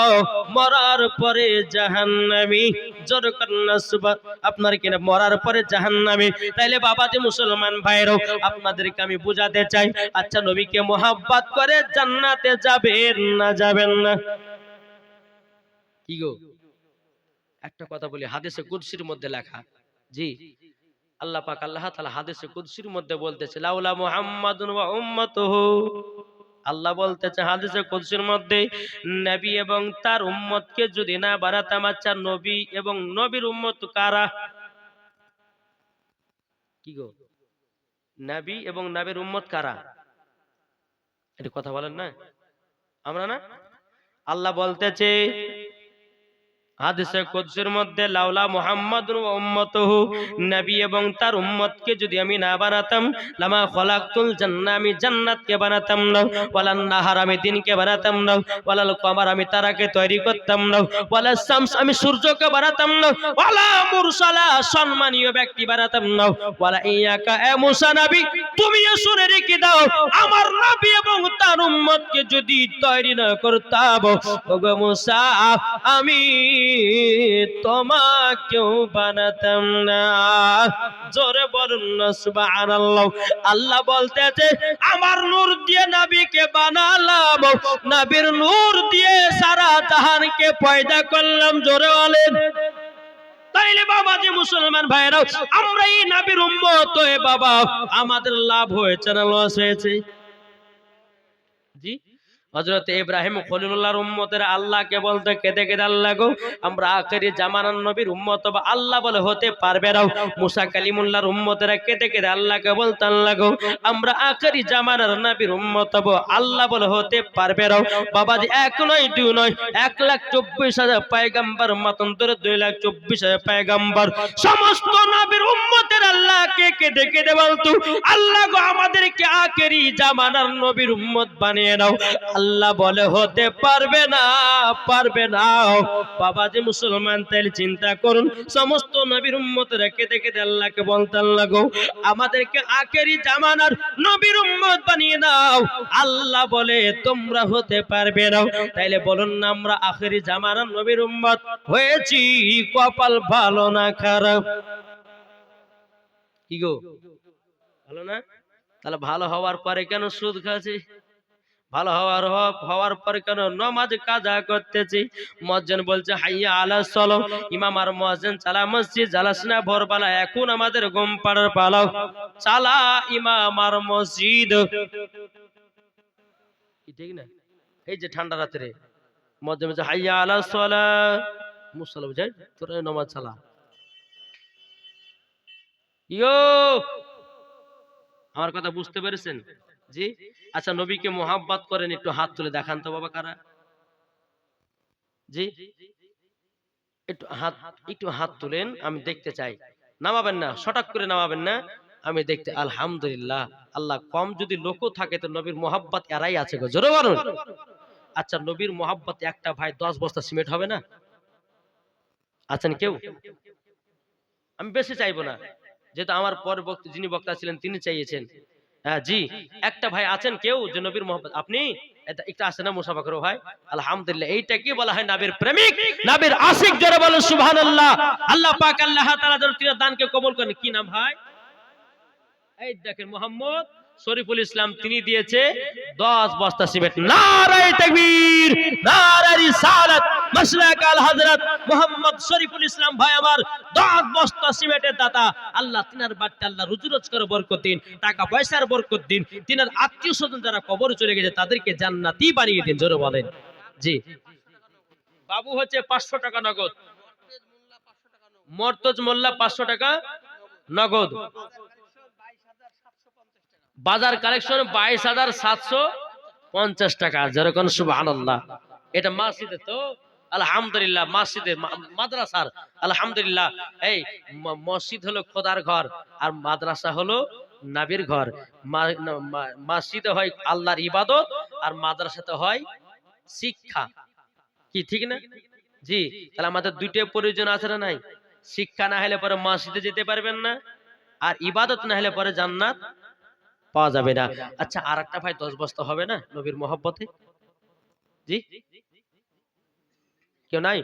মরার পরে জাহান্নামী। জোর কন্না সুবহান, আপনার কিনা মরার পরে জাহান্নামী। তাইলে বাবাজি মুসলমান ভাইরাও আপনাদেরকে আমি বুঝাতে চাই, আচ্ছা নবীকে মোহাব্বত করে জান্নাতে যাবেন না যাবেন না? কি গো, একটা কথা বলি, হাদিসে কুদসির মধ্যে লেখা, জি আল্লাহ পাক আল্লাহ তাআলা হাদিসে কুদসির মধ্যে বলতেছে, লাউলা মুহাম্মাদুন ওয়া উম্মাতুহু, আল্লাহ বলতেছে হাদিসে কুদসির মধ্যে, নবী এবং তার উম্মতকে যদি না বাড়াতাম। আচ্ছা নবী এবং নবীর উম্মত কারা? কি গো, নবী এবং নবীর উম্মত কারা? এটা কথা বলেন না, আমরা না? আল্লাহ বলতেছে হাদিসে কুদসির মধ্যে, লাউলা মুহাম্মাদুন ওয়া উম্মাতুহু, নবী এবং তার উম্মতকে যদি আমি না বানাতাম, লামা খলাকতুল জান্নাহ, আমি জান্নাতকে বানাতাম না, ওয়ালান নাহার, আমি দিনকে বানাতাম না, ওয়ালাল কমার, আমি তারাকে তৈরি করতাম না, ওয়ালাস শামস, আমি সূর্যকে বানাতাম না, ওয়ালা মুরসালা, সম্মানীয় ব্যক্তি বানাতাম না, ওয়ালা ইয়াকা, এ মুসা নবী তুমিও শুনে রেখে দাও, আমার নবী এবং তার উম্মতকে যদি তৈরি না করতাম, ওগো মুসা আমি তোমাকেও বানাতাম না। জোরে বলুন না সুবহানাল্লাহ। আল্লাহ বলতেছে আমার নূর দিয়ে নবীকে বানালাম, নবীর নূর দিয়ে সারা জাহানকে পয়দা করলাম। জোরে বলেন। তাইলে বাবা যে মুসলমান ভাইরাও, আমরা এই নবীর উম্মত হয়ে বাবা আমাদের লাভ হয়েছে না লস হয়েছে? জি, হযরত ইব্রাহিম খলিলুল্লাহর উম্মতের আল্লাহকে বলতে কেঁদে কেঁদে, আল্লাহ গো আমরা আখেরি জামানার নবীর উম্মত হব। আল্লাহ বলে হতে পারবে না। মুসা কালিমুল্লাহর উম্মতেরা কেঁদে কেঁদে আল্লাহকে বলতে, আল্লাহ গো আমরা আখেরি জামানার নবীর উম্মত হব। আল্লাহ বলে হতে পারবে না। বাবাজি এক নয় দুই নয়, 1,24,000 পয়গম্বর মতান্তরে 2,24,000 পয়গম্বর, সমস্ত নবীর উম্মতের আল্লাহকে কেঁদে কেঁদে বলতো, আল্লাহ গো আমাদেরকে আখেরি জামানার নবীর উম্মত বানিয়ে নাও। আল্লাহ বলে হতে পারবে না, পারবে না। বাবাজি মুসলমান তাইলে চিন্তা করুন, সমস্ত নবীর উম্মতরা কেঁদে কেঁদে আল্লাহকে বলতে, আল্লাহ গো আমাদেরকে আখেরি জামানার নবীর উম্মত বানিয়ে দাও। আল্লাহ বলে তোমরা হতে পারবে না। তাইলে বলুন না আমরা আখেরি জামানার নবীর উম্মত হয়েছি, কপাল ভালো না খারাপ? কি গো, ভালো না? তাহলে ভালো হওয়ার পরে কেন সুদ খাচ্ছি? ভালো হওয়ার পরে কেন নামাজ কাজা করতেছি? মুয়াজ্জিন বলছে হাইয়া আলাস সালাহ, ইমাম আর মুয়াজ্জিন চালা মসজিদ, জ্বালাস না ভোরবেলা, এখন আমাদের ঘুম পাড়ার পালা, চালা ইমাম আর মসজিদ। ঠিক না? এই যে ঠান্ডা রাতে মুয়াজ্জিন বলছে হাইয়া আলাস সালাহ, মুসল্লি বুঝাই তোরা নামাজ চালা। ইয়ো, আমার কথা বুঝতে পেরেছেন? জি। আচ্ছা নবীকে মোহাব্বত করেন, একটু হাত তুলে দেখান তো বাবা কারা? জি, একটু হাত তুলেন, আমি দেখতে চাই। নামাবেন না, শটাক করে নামাবেন না, আমি দেখতে। আলহামদুলিল্লাহ। আল্লাহ কম যদি লোকও থাকে তো নবীর মোহাব্বত এরাই আছে গো, জোরে বলুন। আচ্ছা নবীর মোহাব্বত একটা ভাই 10 বস্তা সিমেন্ট হবে না? আছেন কেউ? আমি বেশি চাইবো না, যেহেতু আমার পর যিনি বক্তা ছিলেন তিনি চাইয়েছেন। হ্যাঁ জি, একটা ভাই আছেন কেউ যে নবীর মোহাব্বত? আপনি একটা আছে না মুসাফা করো ভাই? আলহামদুলিল্লাহ। এইটা কি বলা হয়? নবীর প্রেমিক, নবীর আশিক। জোরে বলেন সুবহানাল্লাহ। আল্লাহ পাক আল্লাহ তাআলা যার দানকে কবুল করেন। কি নাম ভাই? এই দেখেন মোহাম্মদ শরীফুল ইসলাম, তিনি দিয়েছে 10 বস্তা সিমেন্ট। নারে তাকবীর, নারে রিসালাত, মাসলাক আল হযরত মুহাম্মদ শরীফুল ইসলাম ভাই আমার 10 বস্তা সিমেন্টের দাতা, আল্লাহ তিনার বাড়িতে আল্লাহ রুজি রোজগার বরকত দিন, টাকা পয়সার বরকত দিন, তিনার আত্মীয় স্বজন যারা কবরে চলে গেছে তাদেরকে জান্নাতি বানিয়ে দিন। জোরে বলেন জি। বাবু হচ্ছে 500 টাকা নগদ, মর্তজ মোল্লা 500 টাকা নগদ, বাজার কালেকশন 22,750 টাকা। যেরকম সুবহানাল্লাহ। এটা মসজিদে তো আলহামদুলিল্লাহ, মসজিদে মাদ্রাসার আলহামদুলিল্লাহ। এই মসজিদ হলো খোদার ঘর আর মাদ্রাসা হলো নবীর ঘর। মসজিদে হয় আল্লাহর ইবাদত আর মাদ্রাসাতে হয় শিক্ষা। কি ঠিক না জি? তাহলে আমাদের দুইটা প্রয়োজন আছে না নাই? শিক্ষা না হলে পরে মসজিদে যেতে পারবেন না, আর ইবাদত না হলে পরে জান্নাত পাওয়া যাবে না। আচ্ছা, আর একটা ভাই 10 বস্তা হবে না নবীর মহব্বতে? জি কেউ নাই?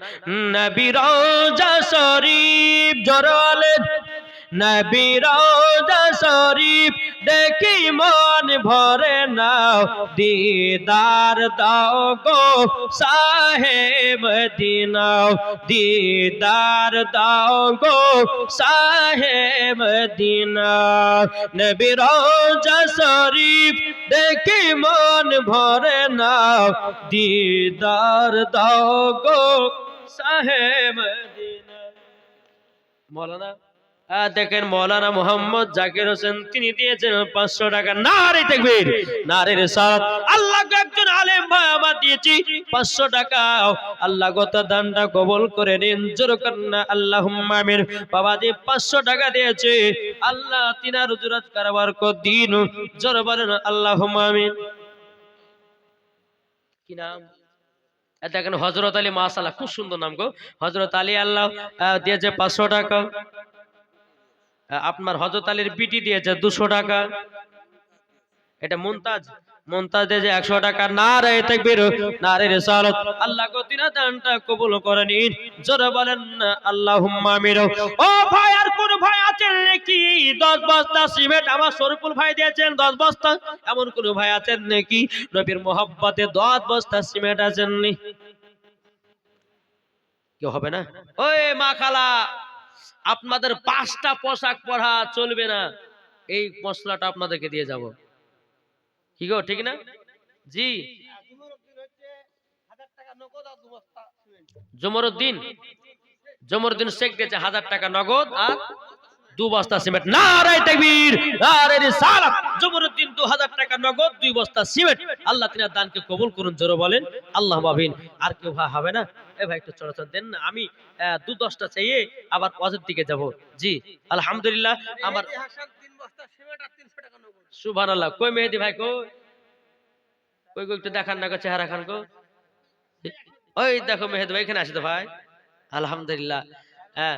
নবী রওজা শরীফ জোরে, নবী রওজা শরীফ দেখি মন ভরে নাও, দিদার দাও গো শাহে মদিনা, দিদার দাও গো শাহে মদিনা। নবী রওজা শরীফ দেখি মন ভরে নাও, দিদার দাও গো শাহে মদিনা। মৌলানা দেখেন, মৌলানা মোহাম্মদ জাকির হোসেন তিনি দিয়েছেন 500 টাকা। নারে তাকবীর, নারে রিসালাত। আল্লাহকে একজন আলেম ভাই আমার দিয়েছি 500 টাকা। আল্লাহ গত দানটা কবুল করে নিন। জোরে করেন আল্লাহুম্মা আমিন। বাবাজি 500 টাকা দিয়েছে, আল্লাহ তিনার রুজি রোজগার বরকত দিন। জোরে বলেন আল্লাহুম্মা আমিন। কি নাম? দেখেন হযরত আলী, মাশাআল্লাহ খুব সুন্দর নাম গো। হযরত আলী আল্লাহ দিয়েছে 500 টাকা। আপনার হযরত আলীর বিটি দিয়েছে 200 টাকা। এটা মুমতাজ, মুমতাজ দিয়েছে 100 টাকা। নারে তাকবীর, নারে রিসালাত। আল্লাহ গো তিনার দানটা কবুল করে নিন। জোরে বলেন আল্লাহুম্মা আমিন। ও ভাই, আর কোন ভাই আছেন নাকি 10 বস্তা সিমেন্ট? আমার শরীফুল ভাই দিয়েছেন 10 বস্তা। এমন কোন ভাই আছেন নাকি নবীর মহব্বতে 10 বস্তা সিমেন্ট আছেন নি? কেউ হবে না? ওই মা খালা, আপনাদের 5টা পোশাক পরা চলবে না, এই মশলাটা আপনাদেরকে দিয়ে যাব। কি গো ঠিক না জি? জমরুদ্দিন, জমরুদ্দিন শেখ দিয়েছে 1000 টাকা নগদ আর 2 বস্তা সিমেন্ট। নারে তাকবীর, নারে রিসালাত। জমরুদ্দিন 2000 টাকা নগদ, 2 বস্তা সিমেন্ট। আল্লাহ তিনার দানকে কবুল করুন। জোরে বলেন আল্লাহুম্মা আমিন। আর কেউ ভাই হবে না? এ ভাই একটু চলাচল দেন না, আমি 2-10টা চাইয়ে আবার ওয়াজের দিকে যাব। জি আলহামদুলিল্লাহ। আমার 3 বস্তা সিমেন্ট আর 300 টাকা নগদ। সুবহানাল্লাহ। কই মেহেদি ভাই কই? কই গো একটু দেখান না গো চেহারা খান গো। ওই দেখো মেহেদি ভাই এখানে আসে তো ভাই। আলহামদুলিল্লাহ। হ্যাঁ,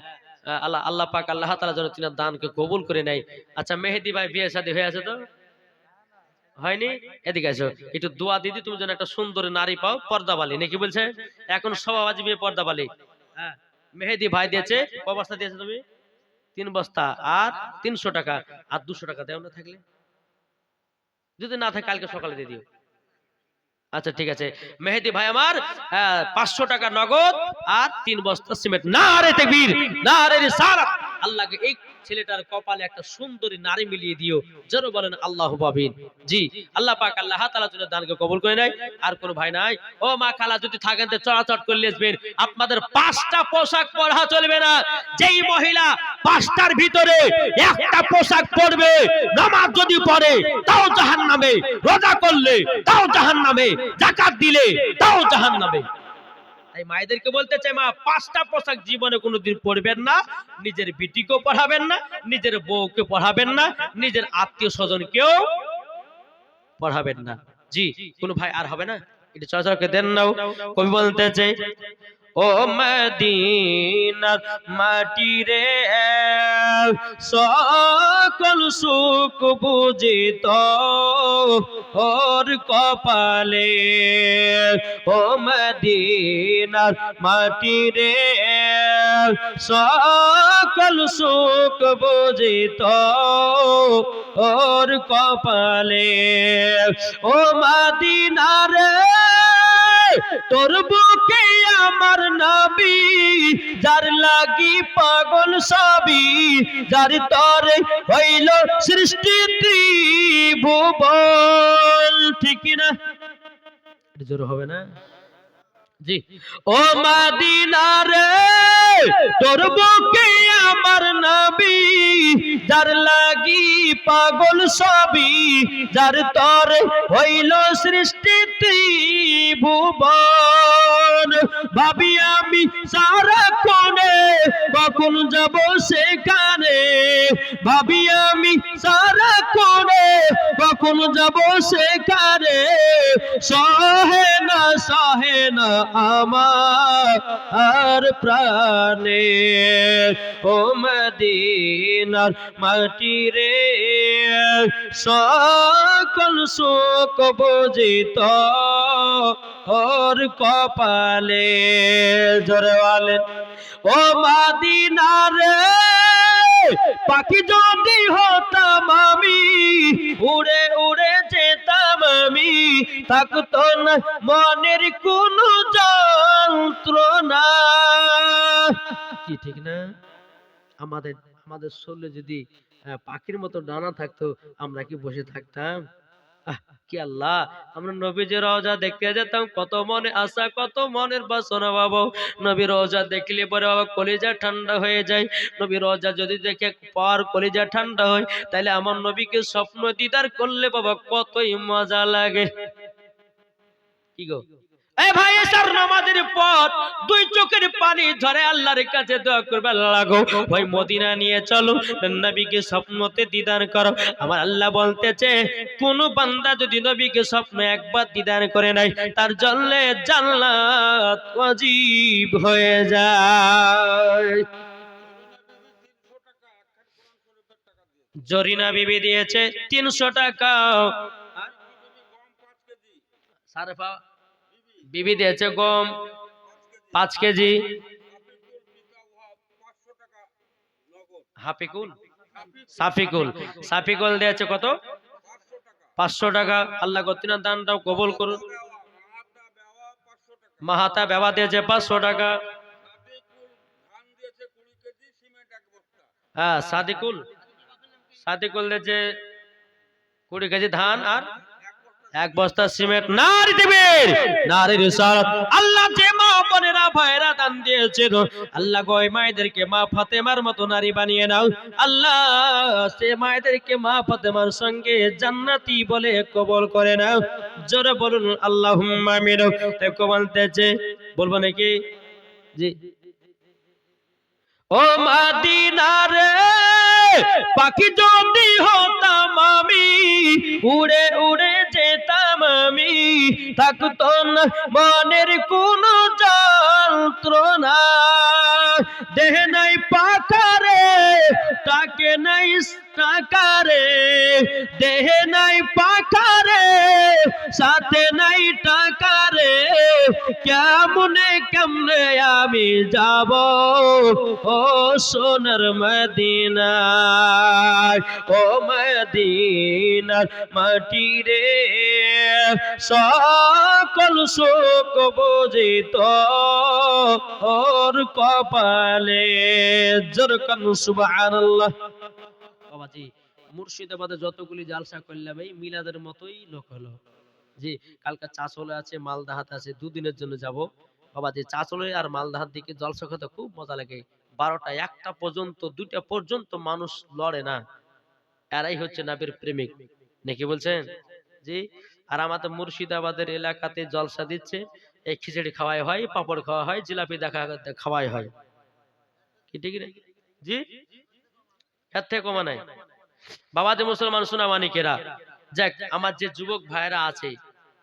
আল্লাহ আল্লাহ পাক আল্লাহ তাআলা যেন তিনার দানকে কবুল করে নেয়। আচ্ছা মেহেদি ভাই বিয়ে শাদী হয়ে আছে তো? হয়নি? এদিকে আসো, একটু দোয়া দিদি তুমি যেন একটা সুন্দর নারী পাও, পর্দাবালী নাকি বলছে এখন সবাবাজি মেয়ে পর্দাবালী। হ্যাঁ, মেহেদি ভাই দিয়েছে। ক বস্তা দিয়েছে তুমি? 3 বস্তা আর 300 টাকা। আর 200 টাকা দেও না থাকলে, যদি না থাকে কালকে সকালে দিয়ে দিও। আচ্ছা ঠিক আছে মেহেদি ভাই আমার 500 টাকা নগদ আর 3 বস্তা সিমেন্ট। নারে তাকবীর, নারে রিসালাত। আল্লাহকে এই ছেলেটার কপালে একটা সুন্দরী নারী মিলিয়ে দিও। জোরে বলেন আল্লাহুম্মা আমিন। জি আল্লাহ পাক আল্লাহ তাআলা যেন দানকে কবুল করে নেয়। আর কোন ভাই নাই? ও মা খালা যদি থাকেন তো চড়াচড় করে আসবেন। আপনাদের 5টা পোশাক পরা চলবে না। যেই মহিলা 5টার ভিতরে একটা পোশাক পরবে, নামাজ যদি পড়ে তাও জাহান্নামে, রোজা করলে তাও জাহান্নামে, যাকাত দিলে তাও জাহান্নামে। তাই মায়েদেরকে বলতে চাই, মা 5টা পোশাক জীবনে কোনোদিন পরবেন না। নিজের বিটিকেও পড়াবেন না, নিজের বউকে পড়াবেন না, নিজের আত্মীয় স্বজনকেও পড়াবেন না। জি কোন ভাই আর হবে না? এটা চলাচলকে দেন নাও। কবি বলতে চাই, ও মদিনার মাটি রে সকল সুখ বুঝিত ওর কপালে, ও মদিনার মাটি রে সকল সুখ বুঝিত ওর কপালে, ও মদিনা রে তোর বুকে আমার নবী যার লাগি পাগল সবই যার তরে হইল সৃষ্টি ত্রিভুবন ঠিক না জোর হবে না জি ও মদিনা রে তোর বুকে আমার নবী যার লাগি পাগল সবই যার তরে হইল সৃষ্টি ত্রিভুবন ভাবি আমি সারা কোণে কখন যাব সেখানে ভাবি আমি সারা কোণে কখন যাব সেখানে সহে না আমার প্রাণে ও মদিনার মাটি রে সকল শোক বুঝিত ওর কপালে জোরে বলেন ও মদিনা রে পাখি যদি হতাম আমি উড়ে উড়ে যেতাম আমি থাকতো না মনের কোনো যন্ত্রণা কি ঠিক না আমাদের আমাদের শরীরে যদি পাখির মতো ডানা থাকতো আমরা কি বসে থাকতাম কি আল্লাহ আমরা নবীজির রওজা দেখতে যেতাম কত মনে আশা কত মনের বাসনা বাবা নবী রওজা দেখলে পরে বাবা কলিজা ঠান্ডা হয়ে যায় নবী রওজা যদি দেখে পর কলিজা ঠান্ডা হয় তাহলে আমার নবীকে স্বপ্ন দিদার করলে বাবা কতই মজা লাগে কি গো এই ভাই এসার নামাজের পর দুই চোখের পানি ধরে আল্লাহর কাছে দোয়া করবে আল্লাহ গো ওই মদিনা নিয়ে চলো নবীকে স্বপ্নতে দিদার করো আমার আল্লাহ বলতেছে কোন বান্দা যদি নবীকে স্বপ্ন একবার দিদার করে নাই তার জন্য জান্নাত ওয়াজিব হয়ে যায় জরিনা বিবি দিয়েছে 300 টাকা সারেফা বিবি দিয়েছে গম 5 কেজি সাফিকুল দিয়েছে কত 500 টাকা আল্লাহ গতিনার দানটাও কবুল করুন মাহাতা বেবা দিয়েছে 500 টাকা হ্যাঁ সাদিকুল দিয়েছে 20 কেজি ধান আর 1 বস্তা সিমেন্ট নারী দিবেন নারী রিসালাত আল্লাহ যে মা বোনেরা ভাইরা দান দিয়েছেন আল্লাহ গো মায়েদেরকে মা ফাতেমার মতো নারী বানিয়ে নাও আল্লাহ সে মায়েদেরকে মা ফাতেমার সঙ্গে জান্নাতি বলে কবুল করে নাও জোরে বলুন আল্লাহুম্মা আমিন তো বলতেছে বলবো নাকি জি ও মদিনা রে পাখি যদি হতাম আমি উড়ে উড়ে যেতাম আমি থাকতো না মনের কোনো যন্ত্রণা দেহ নাই পাকারে তাকে নাই টাকারে দেহ নাই পাকারে সাথে নাই টাকারে কেমনে আমি যাব ও সোনার মদিনা ও মদিনার মাটি রে সকল শোক বুঝিত ওর কপালে জোরকান সুবহানাল্লাহ বাবাজি মুর্শিদাবাদে যতগুলি জালসা করলাম এই মিলাদের মতোই লোক হলো জি কালকে চাচলে আছে মালদাহাত আছে দুদিনের জন্য যাব বাবাজি চাচলে আর মালদাহাত দিকে জলসা খেতে খুব মজা লাগে 12টা 1টা পর্যন্ত 2টা পর্যন্ত মানুষ লড়ে না এরাই হচ্ছে নবীর প্রেমিক নাকি বলছেন জি আর আমাদের মুর্শিদাবাদের এলাকাতে জলসা দিচ্ছে এই খিচুড়ি খাওয়াই হয় পাপড় খাওয়া হয় জিলাপি খাওয়াই হয় কি ঠিক রে জি এর থেকে কমা নাই বাবাজি মুসলমান সোনা মানিকেরা যাক আমার যে যুবক ভাইরা আছে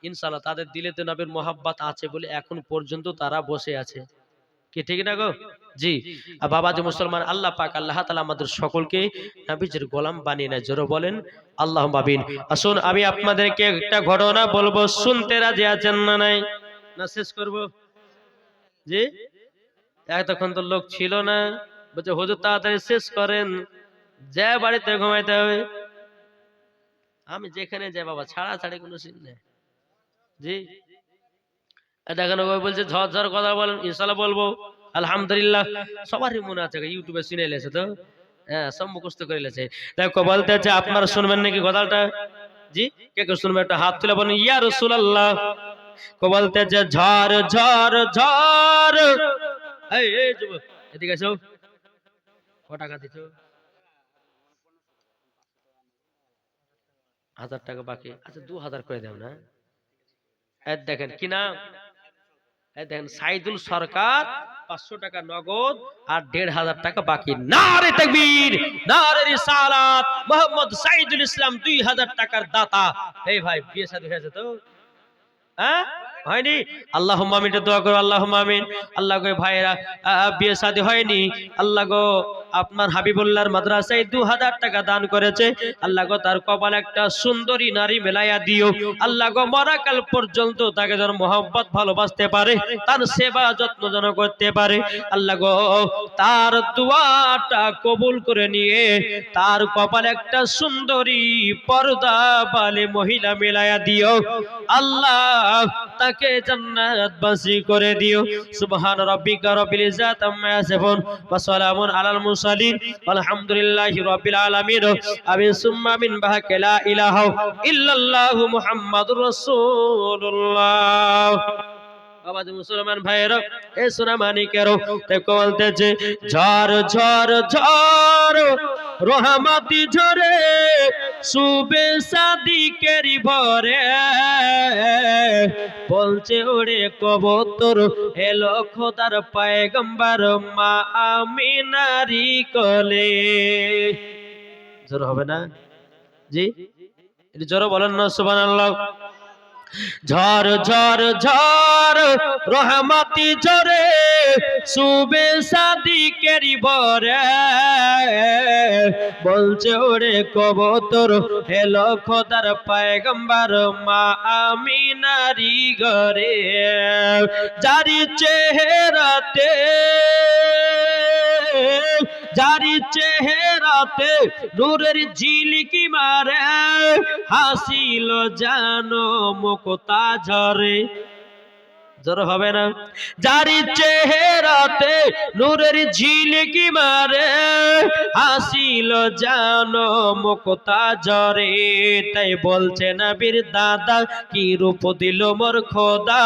ইনশাআল্লাহ তাদের দিলেতে নবীর মোহাব্বত আছে বলে এখন পর্যন্ত তারা বসে আছে কি ঠিক না গো জি আর বাবাজি মুসলমান আল্লাহ পাক আল্লাহ তাআলা আমাদের সকলকে নবীর গোলাম বানিয়ে নেয় জোরে বলেন আল্লাহুম্মা আমিন আসুন আমি আপনাদেরকে একটা ঘটনা বলবো শুনতে রাজি আছেন না নাই না শেষ করব জি এতক্ষণ তো লোক ছিল না বলছে হুজুর তাড়াতাড়ি শেষ করেন যে বাড়িতে ঘুমাইতে হবে আমি যেখানে যাই বাবা ছাড়াছাড়ি কোনো সিন নেই জি দেখেন ওই বলছে ঝড় ঝড় কথা বলেন, ইনশাল্লাহ বলবো আলহামদুলিল্লাহ। সবারই মনে আছে, ইউটিউবে শুনে এলেছে তো, হ্যাঁ সব মুখস্থ করে এলেছে। দেখো বলতে আছে আপনারা শুনবেন নাকি কথাটা? জি, কে কে শুনবে একটা হাত তুলে বলেন ইয়া রাসূলুল্লাহ। বলতে যে ঝড় ঝড় ঝড়, এই যুবক এদিকে এসো, ক টাকা দিছো? 1000 টাকা বাকি, আচ্ছা 2000 করে দাও না। দেখেন কি নাম, দেখেন সাইদুল সরকার 500 টাকা নগদ আর 1500 টাকা বাকি। নারে তাকবীর, নারে রিসালাত, মোহাম্মদ সাইদুল ইসলাম 2000 টাকার দাতা। এই ভাই বিয়ে শাদী হয়েছে তো? হ্যাঁ হয়নি? আল্লাহুম্মা আমিন দোয়া করো, আল্লাহুম্মা আমিন। আল্লাহ গো ভাইরা বিয়ে শাদী হয়নি, আল্লাহ গো আপনার হাবিবুল্লাহর মাদ্রাসায় 2000 টাকা দান করেছে, আল্লাহ গো তার কপালে একটা সুন্দরী নারী মেলাইয়া দিও। আল্লাহ গো মরাকাল পর্যন্ত তাকে যেন মোহাম্মত ভালোবাসতে পারে, তার সেবা যত্ন যেন করতে পারে। আল্লাহ গো তার দোয়াটা কবুল করে নিয়ে তার কপালে একটা সুন্দরী পর্দা বালে মহিলা মেলাইয়া দিও। আল্লাহ তাকে জান্নাতবাসী করে দিও। সুবহান রাব্বিকা রাব্বিল ইজ্জাতি আম্মা ইয়াসিফুন ওয়া সালামুন আলাল মুরসালিন আলহামদুলিল্লাহি রাব্বিল আলামিন। আমিন সুম্মা আমিন বাহাক লা ইলাহা ইল্লাল্লাহু মুহাম্মাদুর রাসূলুল্লাহ। বাবা মুসলমান ভাইয়েরা, এ সোনা মানিকেরও দেখো বলতেছে ঝড় ঝড় ঝড় রহমতি ঝরে সুবে সাদিকের ভরে, বলছে ওরে কবুতর এলো খোদার পয়গম্বর মা আমিনারি কোলে। জোর হবে না জি? এটা জোরে বলেন না সুবহানাল্লাহ। ঝড় ঝড় ঝড় রহমতি ঝরে সুবে সাদিকের ভরে, বলছে ওরে কবুতর এলো খোদার পয়গম্বর মা আমিনারি ঘরে। জারি চেহারাতে, জারি চেহারাতে নূরের ঝিলিকি মারে, হাসিল জানো মুক্তা ঝরে। জোর হবে না? জারি চেহারাতে নূরের ঝিলিকি মারে, হাসিল জানো মুক্তা ঝরে। তাই বলছে নবীর দাদা কি রূপ দিল মোর খোদা,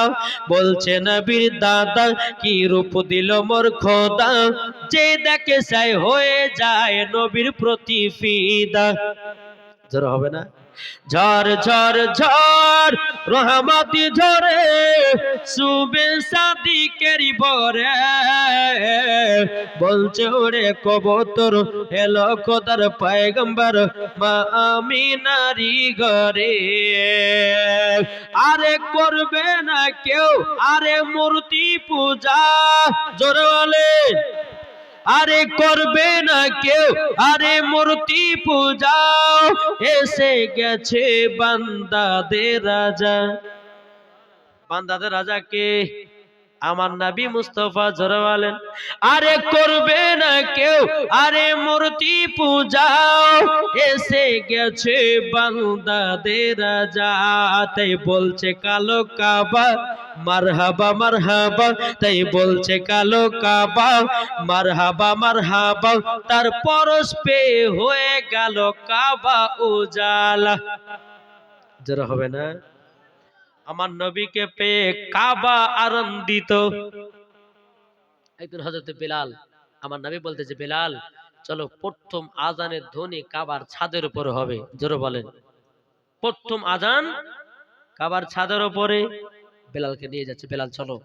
বলছে নবীর দাদা কি রূপ দিল মোর খোদা, যে দেখে চাই হয়ে যায় নবীর প্রতি ফিদা। জোর হবে না? ঝড় ঝড় ঝড় রহমতি ঝরে সুবে সাদিকের ভরে, বলছে ওরে কবুতর এলো খোদার পয়গম্বর মা আমিনারি ঘরে। আরে করবে না কেউ আরে মূর্তি পূজা, জোরে বলে আরে করবে না কেউ আরে মূর্তি পূজা, এসে গেছে বান্দাদের রাজা। বান্দাদের রাজা কে? আমার নবী মুস্তাফা। জোরে বলেন আরে করবে না কেউ আরে মূর্তি পূজা, এসে গেছে বান্দাদের রাজা। তাই বলছে কালো কাবা মারহাবা মারহাবা, তাই বলছে কালো কাবা মারহাবা মারহাবা, তার পরশ পেয়ে হয়ে গেল কাবা উজালা। যারা হবে না? আমার নবীকে পেয়ে কাবা আনন্দিত। একদিন হযরত বেলাল, আমার নবী বলতেছে বেলাল চলো প্রথম আজানের ধ্বনি কাবার ছাদের উপরে হবে। জোরে বলেন প্রথম আজান কাবার ছাদের উপরে। বেলালকে নিয়ে যাচ্ছে, বেলাল চলো।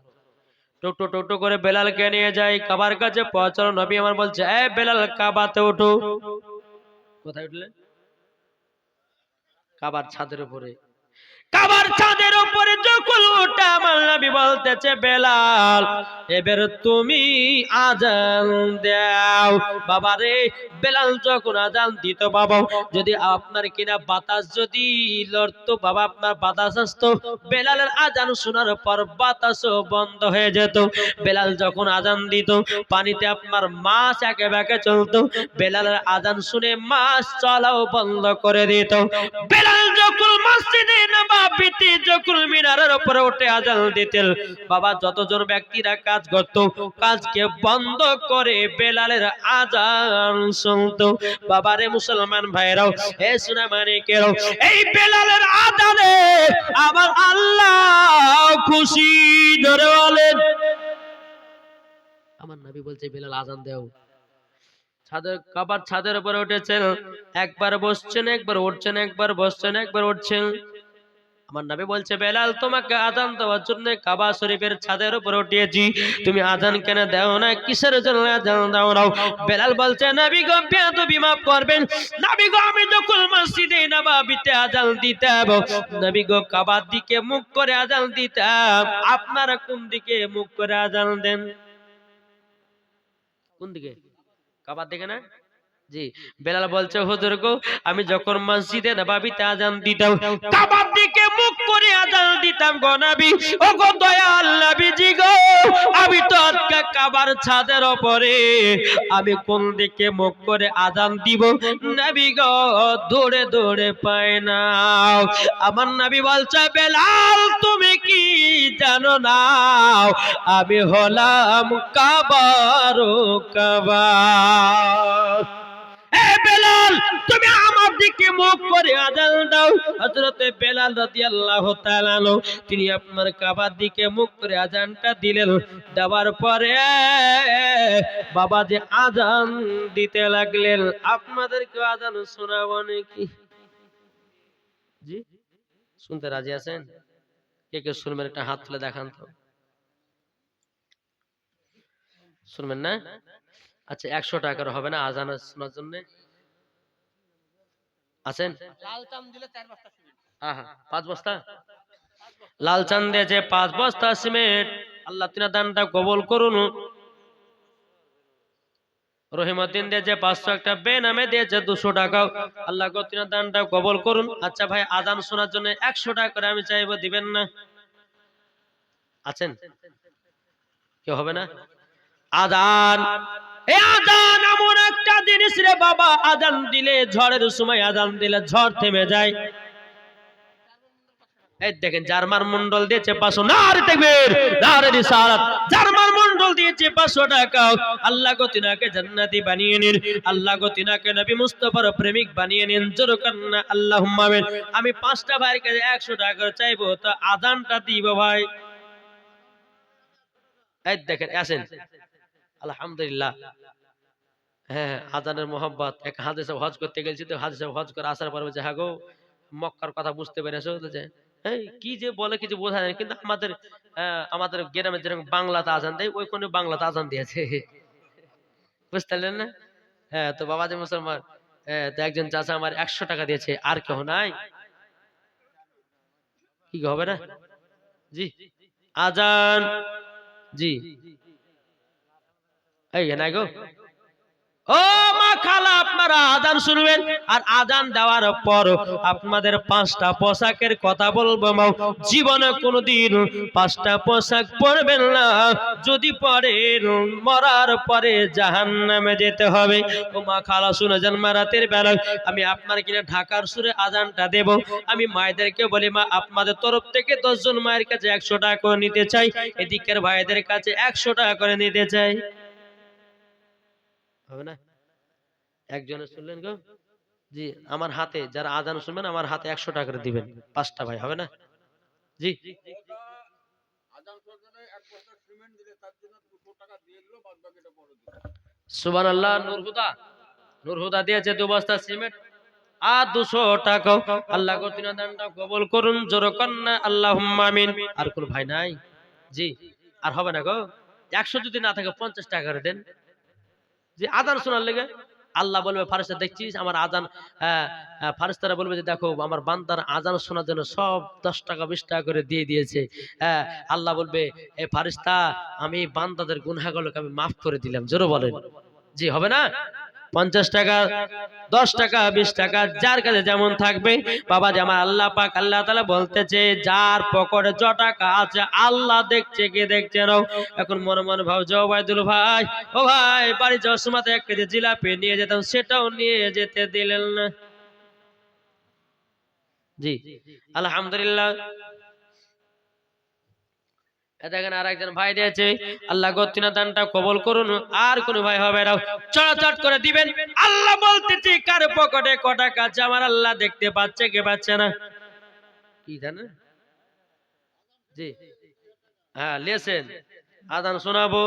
টোটো টোটো করে বেলালকে নিয়ে যাই কাবার কাছে পৌঁছানো। নবী আমার বলছে এ বেলাল কাবাতে ওঠো। কোথায় উঠলেন? কাবার ছাদের উপরে। কাবার ছাদের উপরে যখন ওঠে আমার নবী বলতেছে বেলাল এবার তুমি আজান দাও। বাবা রে, বেলাল যখন আজান দিত বাবা, যদি আপনার কিনা বাতাস যদি লড়তো বাবা, আপনার বাতাস আসতো, বেলালের আজান শোনার পর বাতাসও বন্ধ হয়ে যেত। বেলাল যখন আজান দিত পানিতে আপনার মাছ একে বেঁকে চলতো, বেলালের আজান শুনে মাছ চলাও বন্ধ করে দিত। বেলাল যখন মসজিদে নববীতে যখন মিনারের উপরে উঠে আজান দিতেন বাবা যতজন ব্যক্তিরা কাজ করত কাজকে বন্ধ করে বেলালের আজান শুনতো বাবারে মুসলমান ভাইরাও হে সুনামানিকেরাও এই বেলালের আজানে আমার আল্লাহ খুশি ধরে বলেন আমার নবী বলছে বেলাল আজান দাও ছাদের উপরে উঠেছেন একবার বসছেন একবার উঠছেন একবার বসছেন একবার উঠছেন আমার নবী বলছে বেলাল তোমাকে আজান দেওয়ার জন্য কাবা শরীফের ছাদের উপর উঠিয়েছি তুমি আজান কেন দাও না কিসের জন্য আজান দাও না বেলাল বলছে নবী গো বেয়াদবি মাফ করবেন নবী গো আমি যখন মসজিদে নববীতে আজান দিতাম নবী গো কাবার দিকে মুখ করে আজান দিতাম আপনারা কোন দিকে মুখ করে আজান দেন কোন দিকে কাবার দিকে না জি বেলাল বলছে হুজুর গো আমি যখন মসজিদে নববীতে আজান দিতাম কাবার দিকে মুখ করে আজান দিতাম গো নবী ও গো দয়াল নবীজি গো আমি তো আজকে কাবার ছাদের উপরে আমি কোন দিকে মুখ করে আজান দিব নবী গো দৌড়ে দৌড়ে পায় না আমার নবী বলছে বেলাল তুমি কি জানো না আমি হলাম কাবার কাবা বেলাল তুমি আমার দিকে মুখ করে আজান দাও হযরতে বেলাল রাদিয়াল্লাহু তাআলা তিনি আপনার কাবার দিকে মুখ করে আজানটা দিলেন দেওয়ার পরে বাবা যে আজান দিতে লাগলেন আপনাদেরকে আজান শোনাবো নাকি জি শুনতে রাজি আছেন কে কে শুনবেন একটা হাত তুলে দেখান তো শুনবেন না আচ্ছা 100 টাকার হবে না আজান শোনার জন্য আছেন লাল চাঁদ দিলে 4 বস্তা সিমেন্ট 5 বস্তা লাল চাঁদ দিয়েছে 5 বস্তা সিমেন্ট আল্লাহ তিনা দানটা কবুল করুন রহিমউদ্দিন দিয়েছে 500 একটা বেনামে দিয়েছে 200 টাকা আল্লাহ গো তিনা দানটা কবুল করুন আচ্ছা ভাই আজান শোনার জন্য 100 টাকা করে আমি চাইবো দিবেন না আছেন কি হবে না আজান এই আজান এমন একটা জিনিস রে বাবা আজান দিলে ঝড়ের সময় আজান দিলে ঝড় থেমে যায় এই দেখেন জার্মান মন্ডল দিয়েছে 500 নারে তাকবীর নারে রিসালাত জার্মান মন্ডল দিয়েছে 500 টাকা আল্লাহ গো তিনাকে জান্নাতি বানিয়ে নিন আল্লাহ গো তিনাকে নবী মুস্তাফার প্রেমিক বানিয়ে নিন জোরে কান্না আল্লাহুম্মা আমিন আমি 5টা ভাইয়ের কাছে 100 টাকা চাইবো তো আজানটা দিব ভাই এই দেখেন আসেন আলহামদুলিল্লাহ হ্যাঁ আজানের মোহাব্বত এক হাদিসে হজ করতে গেছি তো হাদিসে হজ করে আসার পর বলছে হ্যাঁ গো মক্কার কথা বুঝতে পেরেছো যে এই কি যে বলে কিছু বোঝা যায় কিন্তু আমাদের গ্রামে যেরকম বাংলাতে আজান দেয় ওই কোন বাংলাতে আজান দিয়েছে বুঝতে পারলেন না হ্যাঁ তো বাবা যে মুসলমান তো একজন চাচা আমার 100 টাকা দিয়েছে আর কেউ নাই কি হবে না জি আজান জি এই না গো ও মা খালা আপনারা আজান শুনবেন আর আজান দেওয়ার পর আপনাদের 5টা পোশাকের কথা বলবো জীবনে কোনোদিন 5টা পোশাক পরবেন না যদি পরেন মরার পরে জাহান্নামে যেতে হবে ও মা খালা শুনে যান মা রাতের বেলায় আমি আপনার কিনা ঢাকার সুরে আজানটা দেব আমি মায়েদেরকে বলি মা আপনাদের তরফ থেকে 10 জন মায়ের কাছে 100 টাকা করে নিতে চাই এদিকের ভাইদের কাছে 100 টাকা করে নিতে চাই হবে না একজনে শুনলেন গো জি আমার হাতে যারা আজান শুনবেন আমার হাতে 100 টাকা করে দিবেন 5টা ভাই হবে না জি আজান শুনলে এক বস্তা সিমেন্ট দিলে তার জন্য 200 টাকা দিয়ে দিলো বাদ বাকিটা পরে দিবেন সুবহানাল্লাহ নূর হুদা দিয়েছে 2 বস্তা সিমেন্ট আর 200 টাকা আল্লাহ গো তিনা দানটা কবুল করুন জোরে কন্না আল্লাহুম্মা আমিন আর কোন ভাই নাই জি আর হবে না গো 100 যদি না থাকে 50 টাকা করে দেন যে আজান শোনার লেগে আল্লাহ বলবে ফারেস্তা দেখছিস আমার আজান ফারেস্তারা বলবে যে দেখো আমার বান্দার আজান শোনার জন্য সব 10 টাকা 20 টাকা করে দিয়ে দিয়েছে আল্লাহ বলবে এ ফারেস্তা আমি বান্দাদের গুনাহগুলোকে আমি মাফ করে দিলাম জোরে বলেন জি হবে না 50 টাকা 10 টাকা 20 টাকা যার কাছে যেমন থাকবে বাবা যে আমার আল্লাহ পাক আল্লাহ তাআলা বলতেছে যার পকেটে যত টাকা আছে আল্লাহ দেখছে কে দেখছে না এখন মনে মনে ভাব জওবাইদুল ভাই ও ভাই বাড়ি যাওয়ার সময় এক কেজি জিলাপি নিয়ে যেতাম সেটাও নিয়ে যেতে দিলেন না জি আলহামদুলিল্লাহ। দেখেন আর একজন ভাই দিয়েছে, আল্লাহ গো তিনা দানটা কবুল করুন। আর কোন ভাই হবে না, চটাচট করে দিবেন। আল্লাহ বলতেছে কার পকেটে ক টাকা আছে আমার আল্লাহ দেখতে পাচ্ছে, কে পাচ্ছে না কি জানেন? জি হ্যাঁ লিয়েছেন, আজান শোনাবো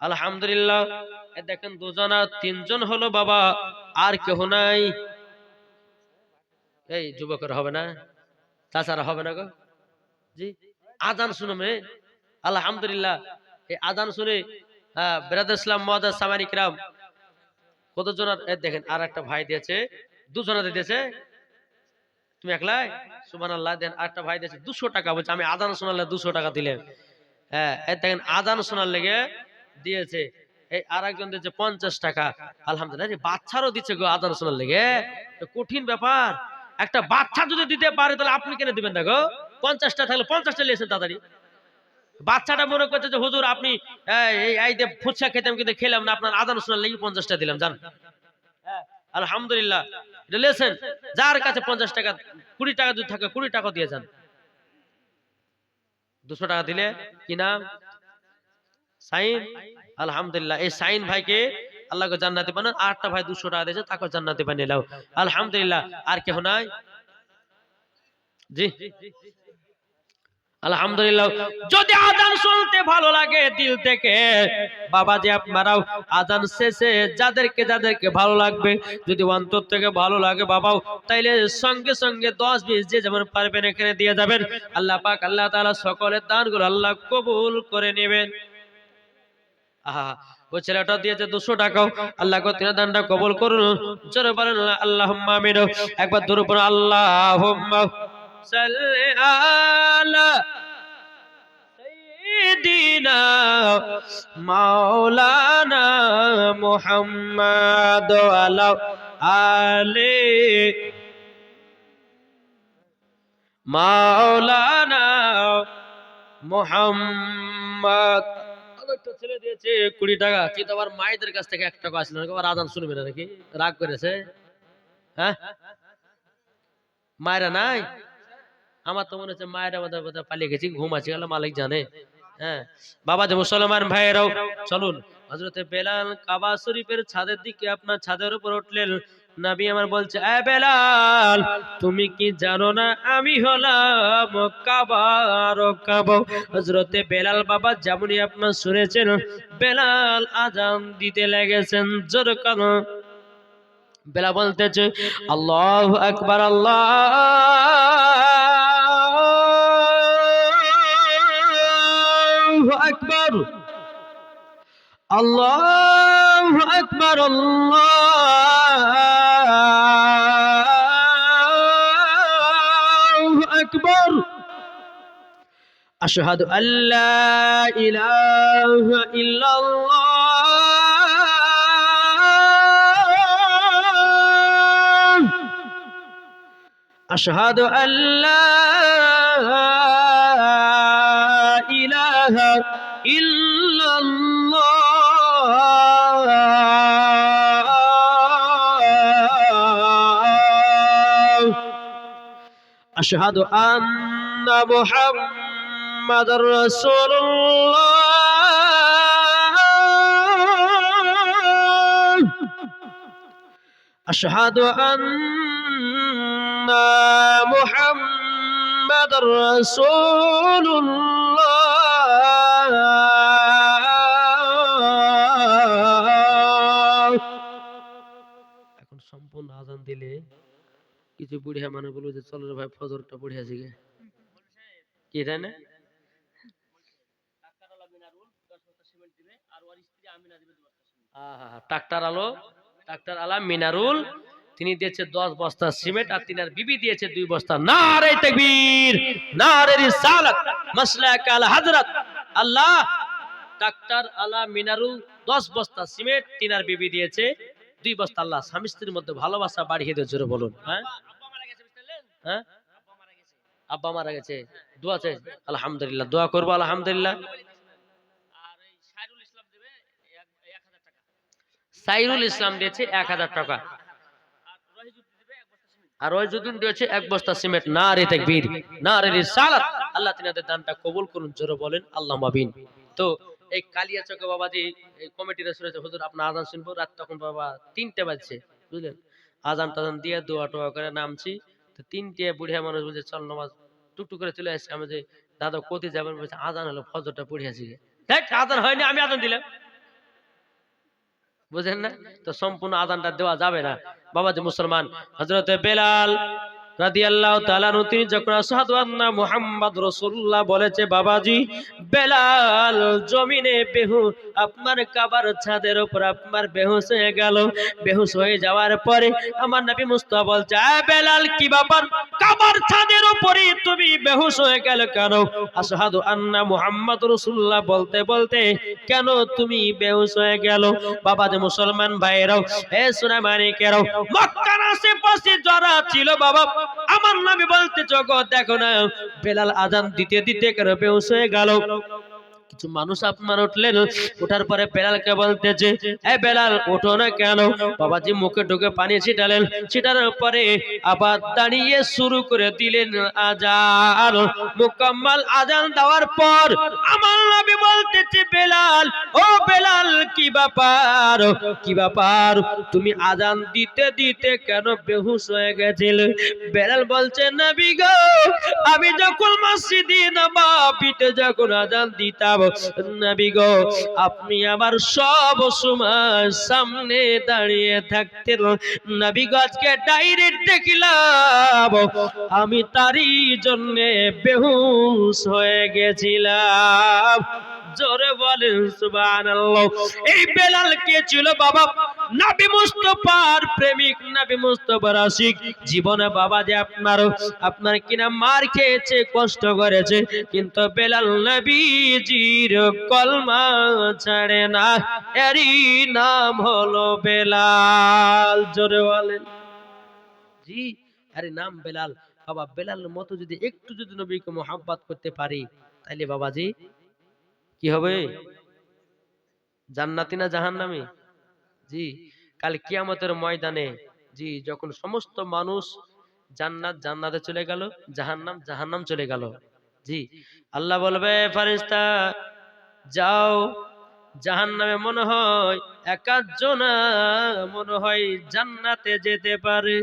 আলহামদুলিল্লাহ। দেখেন দুজনা তিনজন হলো বাবা, আর কেহ নাই। এই যুবকের হবে না, তাছাড়া হবে না গো। জি আজান শুনবে আলহামদুলিল্লাহ। এই আজান শুনে ব্রাদার ইসলাম মুআদ্দাস সামানী কিরাম কতজন দেখেন। আর একটা ভাই দিয়েছে, দুজনে দিয়েছে, তুমি একলাই সুবহানাল্লাহ। দেন আরেকটা ভাই দিয়েছে 200 টাকা, বলছে আমি আজান শোনালে 200 টাকা দিলেন। হ্যাঁ এই দেখেন আজান শোনার লেগে দিয়েছে। এই আরেকজন দিয়েছে 50 টাকা আলহামদুলিল্লাহ। এই বাচ্চারও দিচ্ছে গো আজান শোনার লেগে, কঠিন ব্যাপার। একটা বাচ্চা যদি দিতে পারে তাহলে আপনি কেন দিবেন না গো? 50টা থাকলে 50টা নিয়েছেন তাড়াতাড়ি। বাচ্চাটা মনে করছে যে হুজুর আপনি এই যে ফুচকা খেতাম কিন্তু খেলাম না, আপনার আজান শোনার লেগে 50টা দিলাম জান। আলহামদুলিল্লাহ এটা লেছেন। যার কাছে 50 টাকা 20 টাকা যদি থাকে 20 টাকা দিয়ে যান। 200 টাকা দিলে কি নাম? সাইন। আলহামদুলিল্লাহ এই সাইন ভাইকে আল্লাহকে জান্নাতে বানান। আটটা ভাই 200 টাকা দিয়েছে, তাকে জান্নাতে বানিয়ে নাও আলহামদুলিল্লাহ। আর কেহ নাই? জি আলহামদুলিল্লাহ। যদি আজান শুনতে ভালো লাগে দিল থেকে বাবা যে আপনারাও আজান শেষে যাদেরকে যাদেরকে ভালো লাগবে, যদি অন্তর থেকে ভালো লাগে বাবাও, তাইলে সঙ্গে সঙ্গে 10-20 যে যেমন পারবেন এখানে দিয়ে যাবেন। আল্লাহ পাক আল্লাহ তাআলা সকলের দানগুলো আল্লাহ কবুল করে নেবেন। আহা ওই ছেলেটা দিয়েছে 200 টাকাও, আল্লাহ গো তিনা দানটা কবুল করুন। জোরে বলেন আল্লাহুম্মা আমিন। একবার দরুদ পড়ুন আল্লাহুম্মা সাল্লি আলা সাইয়্যিদিনা মাওলানা মুহাম্মাদ ওয়া আলা আলি মাওলানা মুহাম্মদ। একটা ছেলে দিয়েছে 20 টাকা, কিন্তু আবার মায়েদের কাছ থেকে 1 টাকা আসলো না, আবার আজান শুনবে না নাকি? রাগ করেছে? হ্যাঁ মায়েরা নাই? আমার তো মনে হচ্ছে মায়েরা বোধহয় পালিয়ে গেছি, ঘুম আছে, আল্লাহ মালিক জানে। হ্যাঁ বাবা যে মুসলমান ভাইয়েরাও চলুন, হযরতে বেলাল কাবা শরীফের ছাদের দিকে আপনার ছাদের উপর উঠলেন। নবী আমার বলছে এ বেলাল তুমি কি জানো না আমি হলাম কাবার কাবা। হযরতে বেলাল বাবা যেমনই আপনার শুনেছেন বেলাল আজান দিতে লেগেছেন। জোরে কানো বেলা বলতেছে আল্লাহু আকবার আল্লাহু আকবার আল্লাহু আকবার আল্লাহু আকবার আশহাদু আল্লা ইলাহা ইল্লাল্লাহ আশহাদু আল্লা ইলাহা ইল্লাল্লাহ আশহাদু আন্না মুহাম্মাদার রাসূলুল্লাহ আশহাদু আন্না মুহাম্মাদার রাসূলুল্লাহ। এখন সম্পূর্ণ আজান দিলে কিছু বুড়িয়া মানুষ বলবে যে চলো রে ভাই ফজরটা পড়িয়া আসি গে। কি এটা না ট্রাক্টর আলা মিনারুল তিনি দিয়েছে 10 বস্তা সিমেন্ট, আর তিনার বিবি দিয়েছে 2 বস্তা। নারে তাকবীর নারে রিসালাত মাসলাক আল হযরত। আল্লাহ ট্রাক্টর আলা মিনারুল 10 বস্তা সিমেন্ট, তিনার বিবি দিয়েছে 2 বস্তা। আল্লাহ স্বামী স্ত্রীর মধ্যে ভালোবাসা বাড়িয়ে দিয়ে জোরে বলুন। হ্যাঁ হ্যাঁ আব্বা মারা গেছে, দোয়া চাই আলহামদুলিল্লাহ, দোয়া করবো আলহামদুলিল্লাহ। সাইরুল ইসলাম দিয়েছে 1000 টাকা। আর ওই যদিন দিয়েছে 1 বস্তা সিমেন্ট। নারে তাকবীর, নারে রিসালাত। আল্লাহ তিনাদের দানটা কবুল করুন, জোরে বলেন আল্লাহুম্মা আমিন। তো এই কালিয়াচকে বাবাজি এই কমিটির শুনেছে হুজুর আপনার আজান শুনবো, রাত তখন বাবা 3টে বাজছে, বুঝলেন। আজান টাজান দিয়ে দোয়া টোয়া করে নামছি। তো 3টে বুড়িয়া মানুষ বলছে চল নামাজ, টুকটুক করে চলে আসছে। আমি যে দাদা কোথায় যাবেন, বলছে আজান হলো, ফজরটা পড়িয়াছি। দেখ আজান হয়নি, আমি আজান দিলাম, বুঝেন না। তো সম্পূর্ণ আজানটা দেওয়া যাবে না বাবাজি মুসলমান। হযরতে বেলাল রাদিয়াল্লাহু তাআলা আনহু তিনি যখন আশহাদু আন্না মুহাম্মদ রাসূলুল্লাহ বলেছে, বাবাজি বেলাল জমিনে আপনার কাবার ছাদের উপর আপনার বেহুশ হয়ে গেল। বেহুশ হয়ে যাওয়ার পরে আমার নবী মুস্তাফা বলছে, বেলাল কি ব্যাপার, কাবার ছাদের উপরে তুমি বেহুশ হয়ে গেল কেন? আশহাদু আন্না মুহাম্মদ রাসূলুল্লাহ বলতে বলতে কেন তুমি বেহুশ হয়ে গেল? বাবাজি মুসলমান ভাইরাও, এ সোনামানিকেরাও, মক্কার আশেপাশে যারা ছিল বাবা, আমার নবী বলতে জগৎ দেখো না বেলাল আজান দিতে দিতে কেন বেহুশ হয়ে গেল। কিছু মানুষ আপনার উঠলেন, ওঠার পরে বেলালকে বলতেছে, এ বেলাল ওঠো না কেন? বাবাজি মুখে ঢুকে পানি ছিটালেন, ছিটানোর পরে আবার দাঁড়িয়ে শুরু করে দিলেন আজান। মুকম্মল আজান দেওয়ার পর আমার নবী বলতেছে, বেলাল ও বেলাল কি ব্যাপার, কি ব্যাপার, তুমি আজান দিতে দিতে কেন বেহুশ হয়ে গেছিলে? বেলাল বলছে, নবী গো আমি যখন মসজিদে নববীতে যখন আজান দিতাম, নবী গো আপনি আমার সব সময় সামনে দাঁড়িয়ে থাকতেন। নবী গো আজকে ডাইরেক্ট দেখলাম, আমি তারই জন্য বেহুশ হয়ে গেছিলাম। জোরে বলেন সুবহানাল্লাহ। এই বেলাল কে ছিল বাবা? নবী মুস্তাফার প্রেমিক, নবী মুস্তাফার আশিক। জীবনে বাবা যে আপনার কিনা মার খেয়েছে, কষ্ট করেছে, কিন্তু বেলাল নবীজির কলমা ছাড়ে না। এরই নাম হলো বেলাল। জোরে বলেন জি, আরে নাম বেলাল। বাবা বেলালের মতো যদি একটু যদি নবীকে মোহাব্বত করতে পারি, তাইলে বাবাজি কি হবে? জান্নাতি না জাহান্নামী? জি, কাল কিয়ামতের ময়দানে জি যখন সমস্ত মানুষ জান্নাত জান্নাতে চলে গেল, জাহান্নাম জাহান্নাম চলে গেল, জি আল্লাহ বলবে ফেরেশতা যাও জাহান্নামে, মনে হয় একাধজন মনে হয় জান্নাতে যেতে পারে।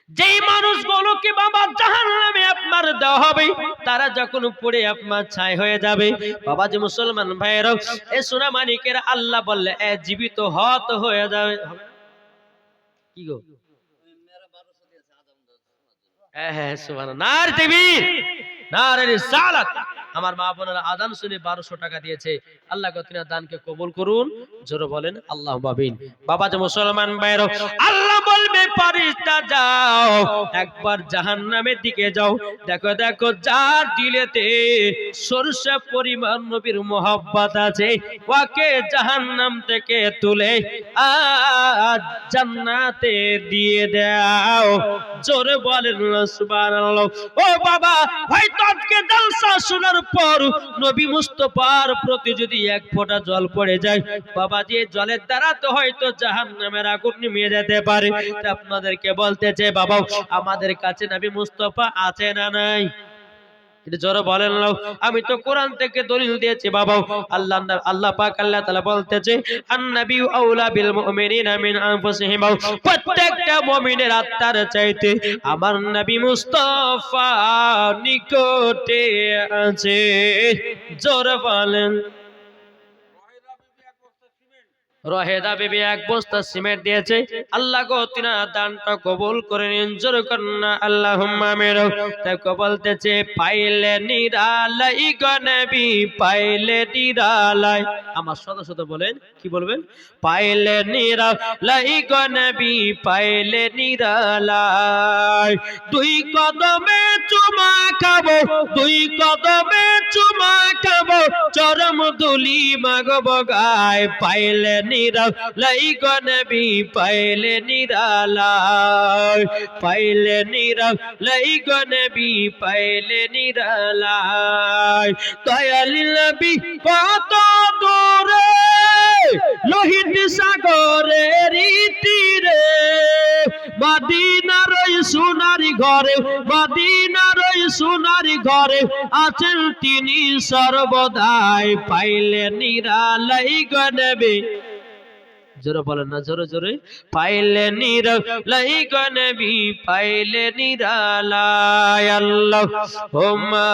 যেই মানুষগুলোকে বাবা জাহান্নামে আপনার দেওয়া হবে, তারা যখন পড়ে আপনার ছাই হয়ে যাবে। বাবা যে মুসলমান ভাইয়েরা, এ সোনা মানিকের আল্লাহ বললে এ জীবিত হত হয়ে যাবে। কি গো হ্যাঁ সুবহানাল্লাহ, নারে তাকবীর, নারে রিসালাত। আমার মা বোনেরা আযান শুনে 1200 টাকা দিয়েছে। আল্লাহ গতিনা দানকে কবুল করুন, জোরে বলেন আল্লাহুম্মা আমিন। বাবা যে মুসলমান ভাইরা, আল্লাহ বলবে ফেরেশতা যাও একবার জাহান্নামের দিকে যাও, দেখো দেখো যার দিলেতে সরষে পরিমাণ নবীর মোহাব্বত আছে, ওকে জাহান্নাম থেকে তুলে আজ জান্নাতে দিয়ে দাও। জোরে বলেন সুবহানাল্লাহ। ও বাবা হয়তো আজকে জালসা শোনার পর নবী মুস্তাফার প্রতি যদি এক ফোঁটা জল পড়ে যায়, বাবা যে জলের দ্বারা তো হয়তো জাহান্নামের আগুন নিভিয়ে যেতে পারে। আপনাদেরকে বলতেছে বাবা, আমাদের কাছে নবী মুস্তাফা আছে না নাই? এটা জোরে বলেন না। আমি তো কোরআন থেকে দলিল দিয়েছি বাবা। আল্লাহ পাক আল্লাহ তাআলা বলতেছে, আন-নবী আউলা বিল মুমিনিনা মিন আনফুসিহিম, প্রত্যেকটা মুমিনের আত্মার চাইতে আমার নবী মুস্তাফা নিকটে আছে। জোরে বলেন। রহেদা বিবি 1 বস্তা সিমেন্ট দিয়েছে। আল্লাহ গো তিনা দানটা কবুল করে নিন, জোরে করুন আল্লাহুম্মা আমিন। তাকে বলতেছে পাইলে নিরালাই গো নবী, পাইলে নিরালাই। আমার সাথে সাথে বলেন, কি বলবেন? পাইলে নিরালাই গো নবী, পাইলে নিরালাই। 2 কদমে চুমা খাবো, 2 কদমে চুমা খাবো, চরম দুলি মাগব গায়। পাইলে নিরালাই গো নবী, পাইলে নিরালাই, পাইলে নিরালাই গো নবী, পাইলে নিরালাই। দয়াল নবী কত দূরে, লোহিত সাগরের তীরে, মদিনা সোনার ঘরে, মদিনার ওই সোনার ঘরে আছেন তিনি সর্বদাই, পাইলে নিরালাই গো নবী। জোরে বলেন না, জোরে জোরে। পাইলে নিরালাই গো নবী, পাইলে নিরালাই। আল্লাহুম্মা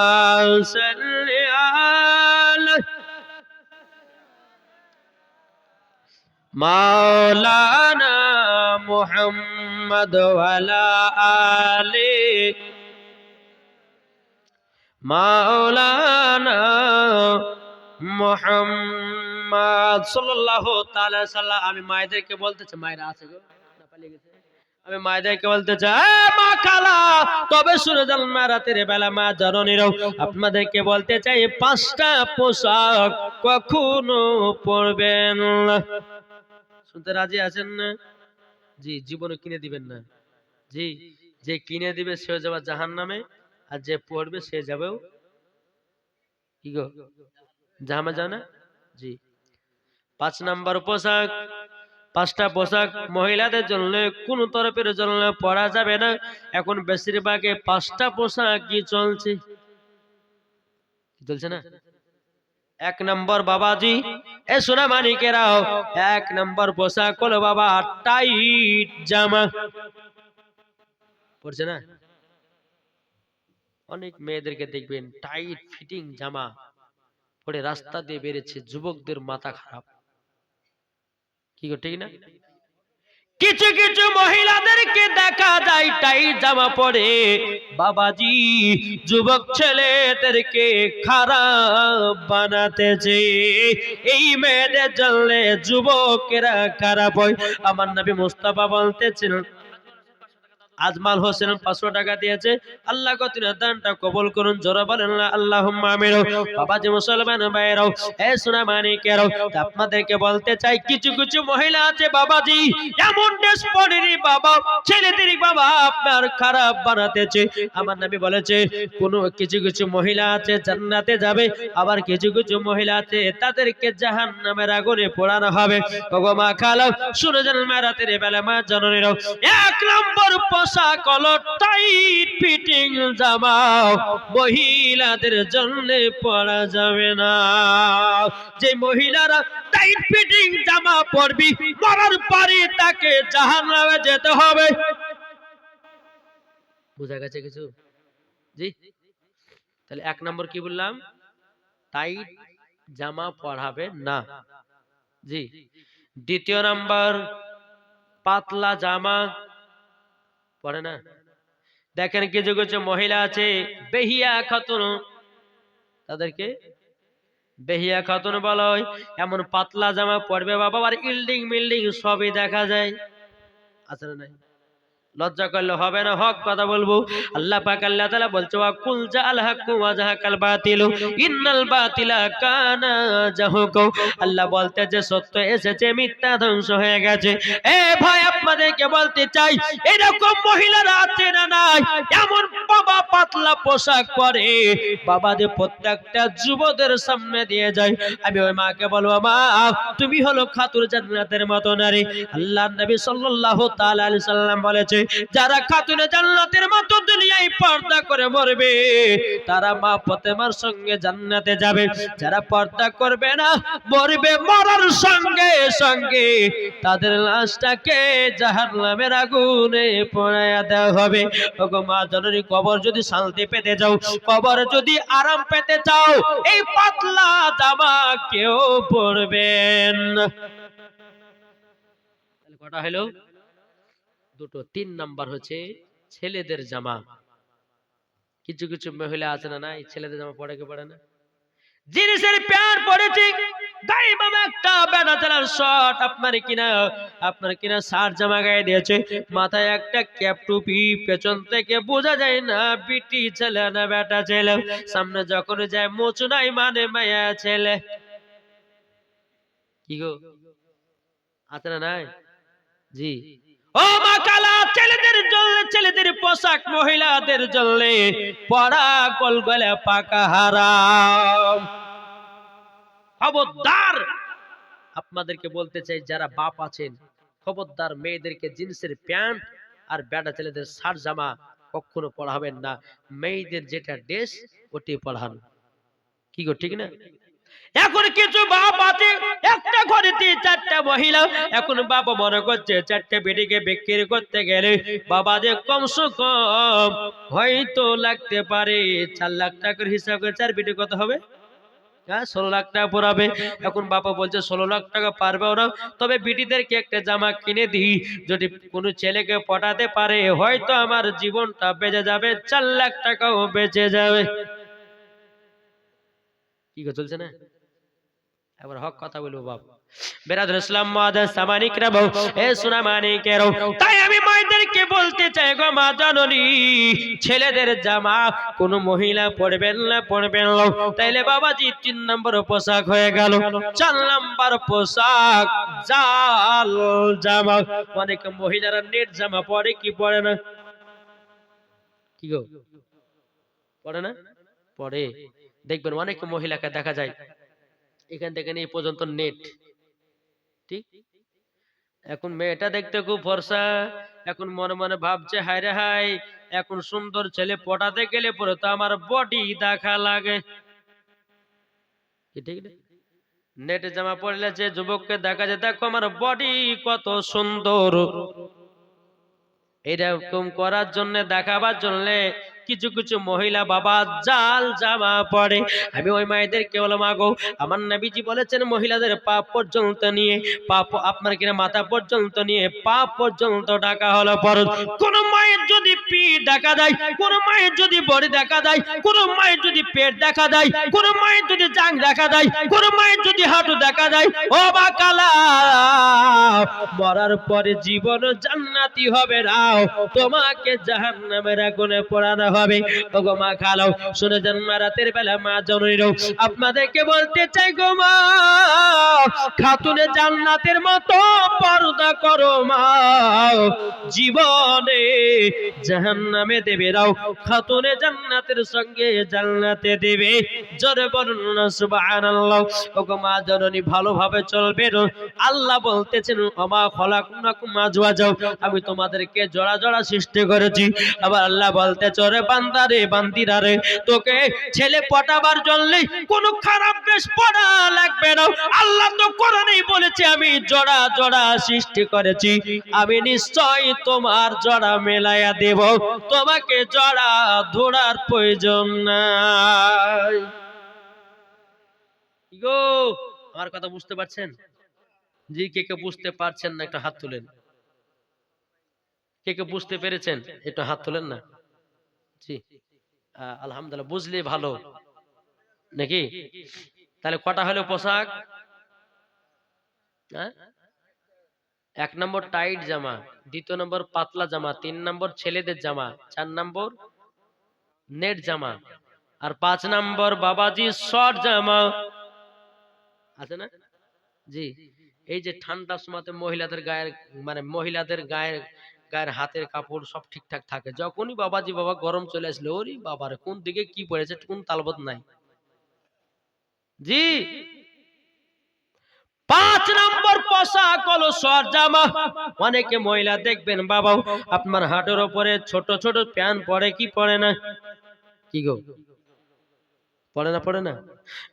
সাল্লি আলা মাওলানা মুহাম্মদ ওয়া আলা আলি মাওলানা মুহাম্মদ সাল্লাল্লাহু তাআলা সাল্লাম। আমি মায়েদেরকে বলতে চাই, মায়েরা আছে গো না পালিয়ে গেছে, আমি মায়েদেরকে বলতে চাই, মা খালা তবে শুনে যান, মা রাতের বেলা মা জননীরাও আপনাদেরকে বলতে চাই, 5টা পোশাক কখনো পরবেন না। শুনতে রাজি আছেন না? জি, জীবনে কিনে দিবেন না। জি, যে কিনে দিবে সে যাবে জাহান্নামে, আর যে পড়বে সে যাবেও কি গো জাহান্নামে, জানা? জি। 5 নাম্বার পোশাক, 5টা পোশাক মহিলাদের জন্য কোন তরফের জন্য পরা যাবে না। এখন বেশিরভাগে 5টা পোশাক কি চলছে, চলছে না? 1 নম্বর বাবাজি, এ সোনা মানিকেরাও, 1 নম্বর পোশাক হলো বাবা টাইট জামা। পড়ছে না? অনেক মেয়েদেরকে দেখবেন টাইট ফিটিং জামা পরে রাস্তা দিয়ে বেরিয়েছে, যুবকদের মাথা খারাপ। কি গো, ঠিক না? কিছু কিছু মহিলাদেরকে দেখা যায় টাইট জামা পরে বাবাজি যুবক ছেলেদেরকে খারাপ বানাতেছে। এই মেয়েদের জন্য যুবকেরা খারাপ হয়। আমার নবী মুস্তাফা বলতেছেন, আজমাল হোসেন 500 টাকা দিয়েছে, আল্লাহ কতিনা দানটা কবুল করুন। জোরে বলেন না আল্লাহুম্মা আমিন। বাবাজি মুসলমান ভাইরাও, এ সোনা মানিকেরাও, আপনাদেরকে বলতে চাই, কিছু কিছু মহিলা আছে বাবাজি এমন ড্রেস পরেনি বাবা, ছেলেদের বাবা আপনার খারাপ বানাতেছে। আমার নবী বলেছে, কোন কিছু কিছু মহিলা আছে জান্নাতে যাবে, আবার কিছু কিছু মহিলা আছে তাদেরকে জাহান্নামের আগুনে পোড়ানো হবে। ওগো মা খালা শুনে যান, রাতের বেলা মা জননীরাও, 1 নম্বর পোশাক হলো টাইট ফিটিং জামা, মহিলাদের জন্য পরা যাবে না। যে মহিলারা টাইট ফিটিং জামা পরবি, মরার পরে তাকে জাহান্নামে যেতে হবে। বুঝা গেছে কিছু? জি। তাহলে 1 নম্বর কি বললাম? টাইট জামা পরাবে না। জি। 2য় নাম্বার, পাতলা জামা পরে না। দেখেন কিছু কিছু মহিলা আছে বেহিয়া খাতুন, তাদেরকে বেহিয়া খাতুন বলা হয়। এমন পাতলা জামা পরবে বাবা, আর ইল্ডিং মিল্ডিং সবই দেখা যায়। আছে না নাই? লজ্জা করলে হবে না, হক কথা বলবো। আল্লাহ পাক আল্লাহ তাআলা বলছে, ওয়া কুল জাআল হাক্কু ওয়া জাহাকাল বাতিল ইন্নাল বাতিলা কানা জাহুকা। আল্লাহ বলতে যে সত্য এসেছে, মিথ্যা ধ্বংস হয়ে গেছে। এ ভাই আপনাদেরকে বলতে চাই, এরকম মহিলারা আছে না নাই? এমন বাবা পাতলা পোশাক পরে বাবা যে প্রত্যেকটা যুবকদের সামনে দিয়ে যায়। আমি ওই মাকে বলবো, মা তুমি হলো খাতুর জান্নাতের মতো নারী। আল্লাহর নবী সাল্লাল্লাহু তাআলা আলাইহি সাল্লাম বলেছে, যারা খাতুনে জান্নাতের মতো দুনিয়ায় পর্দা করে মরবে তারা মা ফাতেমার সঙ্গে জান্নাতে যাবে। যারা পর্দা করবে না মরবে, মরার সঙ্গে সঙ্গে তাদের লাশটাকে জাহান্নামের আগুনে পোড়ায়া দেওয়া হবে। ওগো মা জননী, কবর যদি শান্তি পেতে যাও, কবর যদি আরাম পেতে চাও, এই পাতলা জামা কেউ পরবেন না। তাহলে কটা হলো? 2টো। 3 নাম্বার হচ্ছে ছেলেদের জামা। কিছু কিছু মহিলা আছে না নাই, ছেলেদের জামা পরে কে পড়ে না? জিনিসের প্যান্ট পরেছে, গায়ে মামা একটা বেনা চালার শর্ট, আপনার কিনা শার্ট জামা গায়ে দিয়েছে, মাথায় একটা ক্যাপ টুপি, পেছন থেকে বোঝা যায় না বিটি ছেলে না বেটা ছেলে, সামনে যখন যায় মোচু নাই মানে মায়া ছেলে। কি গো, আছে না নাই? জি। ও মা কালা, ছেলেদের জন্য ছেলেদের পোশাক, মহিলাদের জন্য পরা গলগলে পাকা হারাম। খবরদার, আপনাদেরকে বলতে চাই যারা বাপ আছেন, খবরদার মেয়েদেরকে জিন্সের প্যান্ট আর বেটা ছেলেদের শার্ট জামা কখনো পড়াবেন না, মেয়েদের যেটা ড্রেস ওটি পড়ান। কি গো ঠিক না? এখন কিছু বাপ আছে একটা ঘরেতে চারটা মহিলা, এখন বাবা মনে করছে চারটা বেটিকে বিক্রি করতে গেলে বাবাদের কমসে কম হয়তো লাগতে পারে 4 লাখ টাকার হিসাব করে 4 বেটি কত হবে? 16 লাখ টাকা পড়াবে। এখন বাবা বলছে 16 লাখ টাকা পারবেও না, তবে বিটিদেরকে একটা জামা কিনে দিই, যদি কোনো ছেলেকে পটাতে পারে হয়তো আমার জীবনটা বেঁচে যাবে, 4 লাখ টাকাও বেঁচে যাবে। কি গো চলছে না? এবার হক কথা বলবো বাপ। বেরাদুল ইসলাম মুআদ্দাস সামানিকরা বউ, এ সোনা মানিকেরও, তাই আমি মায়েদেরকে বলতে চাই গো মা জননী, ছেলেদের জামা কোন মহিলা পরবেন না, পরবেন না। তাইলে বাবাজি 3 নম্বর পোশাক হয়ে গেল। 4 নম্বর পোশাক জাল জামা। অনেক মহিলারা নেট জামা পরে কি পরে না? কি গো পরে না? পরে। দেখবেন অনেক মহিলাকে দেখা যায় এখান থেকে নিয়ে পর্যন্ত নেট, ঠিক। এখন মেয়েটা দেখতে খুব ফর্সা, এখন মনে মনে ভাবছে হায় রে হায়, এখন সুন্দর ছেলে পটাতে গেলে পরে তো আমার বডি দেখা লাগে, ঠিক না? নেটে জামা পরলে যে যুবককে দেখা যায়, দেখো আমার বডি কত সুন্দর, এরকম করার জন্য, দেখাবার জন্য কিছু কিছু মহিলা বাবা জাল জামা পরে। আমি ওই মায়েদেরকে বললাম, আগো আমার নবীজি বলেছেন মহিলাদের পা পর্যন্ত নিয়ে, পা আপনার কিনা মাথা পর্যন্ত নিয়ে পা পর্যন্ত ঢাকা হলো ফরজ। কোন মায়ের যদি পিঠ দেখা যায়, কোন মায়ের যদি বডি দেখা যায়, কোন মায়ের যদি পেট দেখা যায়, কোন মায়ের যদি জাং দেখা যায়, কোন মায়ের যদি হাঁটু দেখা যায়, ও বাকালা, মরার পরে জীবন জান্নাতি হবে না, তোমাকে জাহান্নামের আগুনে পোড়ানো হবে। ওগো মা খালাও, শুনে যান মা, রাতের বেলা মা জননীরও আপনাদেরকে বলতে চাই গো মা, খাতুনে জান্নাতের মতো পর্দা করো মা, জীবনে জাহান্নামে দেবে রাও, খাতুনে জান্নাতের সঙ্গে জান্নাতে দেবে। জোরে বলুন না সুবহানাল্লাহ। ওগো মা জননী ভালোভাবে চলবেন। আল্লাহ বলতেছেন ওমা খলাকনাকুম আজওয়াজা, আমি তোমাদেরকে জোড়া জোড়া সৃষ্টি করেছি। আবার আল্লাহ বলতে চরে বান্দা রে, বান্দিরা রে, তোকে ছেলে পটাবার জন্য কোনো খারাপ বেশ পড়া লাগবে না। আল্লাহ তো কোরআনেই বলেছে আমি জোড়া জোড়া সৃষ্টি করেছি, আমি নিশ্চয় তোমার জোড়া মেলায়া দেব, তোমাকে জোড়া ধরার প্রয়োজন নাই। গো আমার কথা বুঝতে পারছেন? জি, কে কে বুঝতে পারছেন না একটা হাত তুলেন। কে কে বুঝতে পেরেছেন একটু হাত তুলেন না। জি আলহামদুলিল্লাহ, বুঝলে ভালো নাকি? তাহলে কটা হলো পোশাক? 1 নম্বর টাইট জামা, 2 নম্বর পাতলা জামা, 3 নম্বর ছেলেদের জামা, 4 নম্বর নেট জামা, আর 5 নম্বর বাবাজি শর্ট জামা আছে না? জি, এই যে ঠান্ডার সময়তে মহিলাদের গায়ের, মানে মহিলাদের গায়ের হাতের কাপড় সব ঠিকঠাক থাকে, যখনই বাবাজি বাবা গরম চলে আসলে ওরে বাবার কোন দিকে কি পড়েছে কোন তালবত নাই। জি, 5 নম্বর পোশাক হলো শর্ট জামা। অনেকে মহিলা দেখবেন বাবা আপনার হাঁটুর উপরে ছোট ছোট প্যান্ট পরে কি পরে না? কি গো পড়ে না? পড়ে না?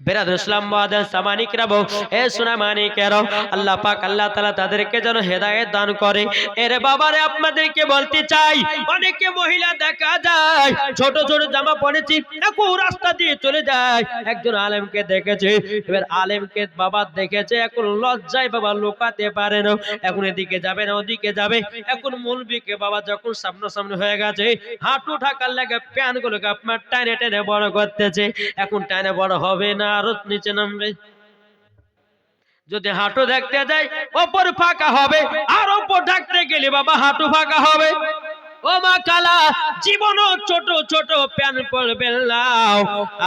বেরাদুল ইসলাম মুআদ্দাস সামানিকরা বউ, এ সোনা মানিকেরা, আল্লাহ পাক আল্লাহ তাআলা তাদেরকে যেন হেদায়েত দান করে। এর বাবারে আপনাদেরকে বলতে চাই, অনেকে মহিলা দেখা যায় ছোট ছোট জামা পরেছি, এখন রাস্তা দিয়ে চলে যায়। একজন আলেমকে দেখেছে, এবার আলেমকে বাবা দেখেছে, এখন লজ্জায় বাবা লুকাতে পারে না, এখন এদিকে যাবে না ওদিকে যাবে। এখন মুলবিকে বাবা যখন সামনাসামনি হয়ে গেছে, হাঁটু ঢাকার লাগে প্যান্ট গুলোকে আপনার টানে টেনে বড় করতেছে, এখন টানে বড় হবে না আরো নিচে নামবে। যদি হাঁটু দেখতে যায় ওপর ফাঁকা হবে, আর ওপর ঢাকতে গেলে বাবা হাঁটু ফাঁকা হবে। ও মা কালা, জীবনও ছোট ছোট প্যান্ট পরবে না।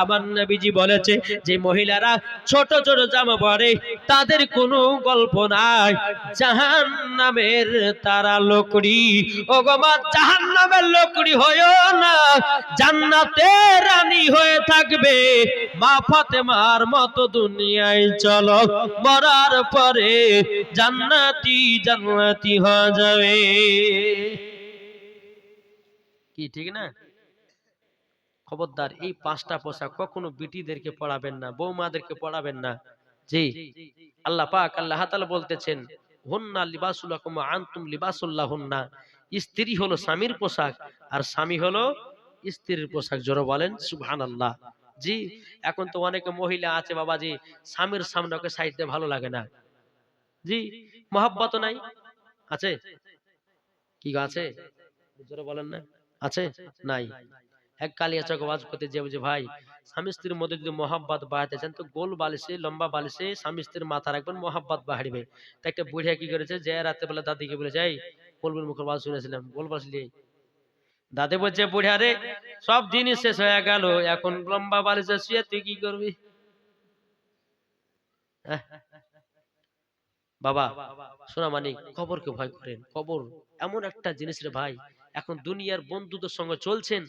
আমার নবীজি বলেছে যে মহিলারা ছোট ছোট জামা পরে তাদের কোনো গল্প নাই, জাহান্নামের তারা লোকড়ি। ও গো মা, জাহান্নামের লোকড়ি হয়ো না, জান্নাতের রানী হয়ে থাকবে। মা ফাতেমার মতো দুনিয়ায় চলো, মরার পরে জান্নাতি জান্নাতি হয়ে যাবে। কি ঠিক না? খবরদার এই 5টা পোশাক কখনো বিটিদেরকে পড়াবেন না, বৌমাদেরকে পড়াবেন না। জি, আল্লাহ পাক আল্লাহ তাআলা বলতেছেন, হুন্না লিবাসুল লাকুম ওয়া আনতুম লিবাসুল লাহুন্না। স্ত্রী হলো স্বামীর পোশাক আর স্বামী হলো স্ত্রীর পোশাক। জোরে বলেন সুবহানাল্লাহ। জি, এখন তো অনেকে মহিলা আছে বাবাজি, স্বামীর সামনে ওকে সাইড দিয়ে ভালো লাগে না। জি, মহব্বত নাই। আছে কি গো, আছে? জোরে বলেন না, আছে? নাই। এক কালিয়াচক ওয়াজ করতে যে বুঝে ভাই, স্বামী স্ত্রীর মধ্যে যদি মহাব্বত বাড়াতে চান তো গোল বালিশে লম্বা বালিশে স্বামী স্ত্রীর মাথা রাখবেন, মহাব্বত বাড়বে। তো একটা বুড়িয়া কি করেছে, যে রাতে বেলা দাদিকে বলে যাই বলবেন মুখের ওয়াজ শুনেছিলাম, গোল বালিশ নিয়ে দাদি বলছে বুড়িয়া রে, সব জিনিস শেষ হয়ে গেল, এখন লম্বা বালিশে শুয়ে তুই কি করবি? আহ, বাবা শোনা মানে কবরকে ভয় করেন। কবর এমন একটা জিনিস রে ভাই, এখন দুনিয়ার বন্ধুদের সঙ্গে চলছেন,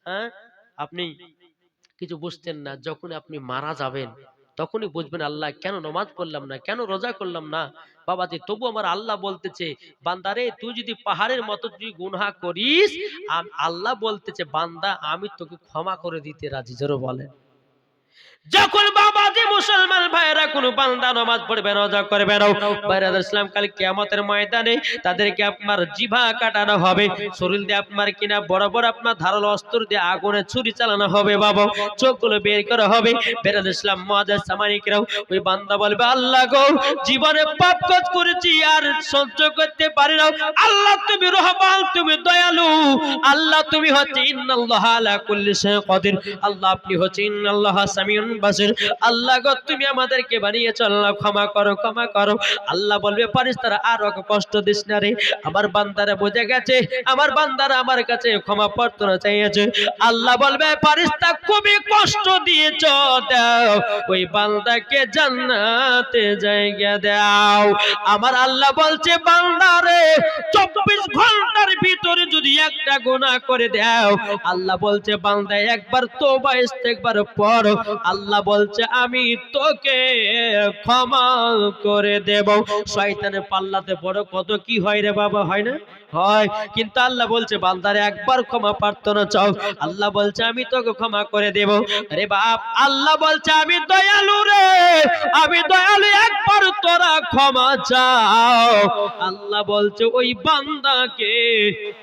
হ্যাঁ আপনি কিছু বুঝতেন না, যখন আপনি মারা যাবেন তখনই বুঝবেন আল্লাহ কেন নামাজ পড়লাম না, কেন রোজা করলাম না। বাবাজি তবু আমার আল্লাহ বলতেছে বান্দারে তুই যদি পাহাড়ের মতো তুই গুনাহ করিস, আল্লাহ বলতেছে বান্দা আমি তোকে ক্ষমা করে দিতে রাজি। জোরে বলেন। যখন বাবাজি মুসলমান ভাইরা কোন বান্দা নামাজ পড়বে রোজা করবে না, বাইরে ইসলাম কাল কিয়ামতের ময়দানে তাদেরকে আপনার জিভা কাটানো হবে, শরীর দিয়ে আপনার কিনা বড় বড় আপনার ধারালো অস্ত্র দিয়ে আগুনে ছুরি চালানো হবে বাবা, চোখগুলো বের করা হবে। বেরাদ ইসলাম মুআজ্জাজ সামানিকরাও, ওই বান্দা বলবে আল্লাহ গো জীবনে পাপ কাজ করেছি আর সহ্য করতে পারি না, আল্লাহ তুমি রহমান, তুমি দয়ালু, আল্লাহ তুমি হচ্ছে ইন্নাল্লাহা আলা কুল্লি শাইইন কাদির, আল্লাহ আপনি হচ্ছে ইন্নাল্লাহা সামিউন বাসির, আল্লাহ গো তুমি আমাদেরকে বানিয়েছো, আল্লাহ ক্ষমা করো ক্ষমা করো। আল্লাহ বলবে ফেরেশতারা আর ওকে কষ্ট দিস না রে, আমার বান্দারা বুঝে গেছে, আমার বান্দারা আমার কাছে ক্ষমা প্রার্থনা চাইছে। আল্লাহ বলবে ফেরেশতা খুবই কষ্ট দিয়েছো, দাও ওই বান্দাকে জান্নাতে জায়গা দাও। আমার আল্লাহ বলছে বান্দারে 24 ঘন্টার ভিতরে যদি একটা গুনাহ করে দাও, আল্লাহ বলছে বান্দা একবার তওবা ইস্তেগফার পড়ো, আল্লাহ বলছে আমি তোকে ক্ষমা করে দেব। শয়তানের পাল্লাতে বড় কত কি হয় রে বাবা, হয় না? হয়। কিন্তু আল্লাহ বলছে বান্দারে একবার ক্ষমা প্রার্থনা চাও, আল্লাহ বলছে আমি তোকে ক্ষমা করে দেব। আরে বাপ, আল্লাহ বলছে আমি দয়ালু রে, আমি দয়ালু, একবার তোরা ক্ষমা চাও, আল্লাহ বলছে ওই বান্দাকে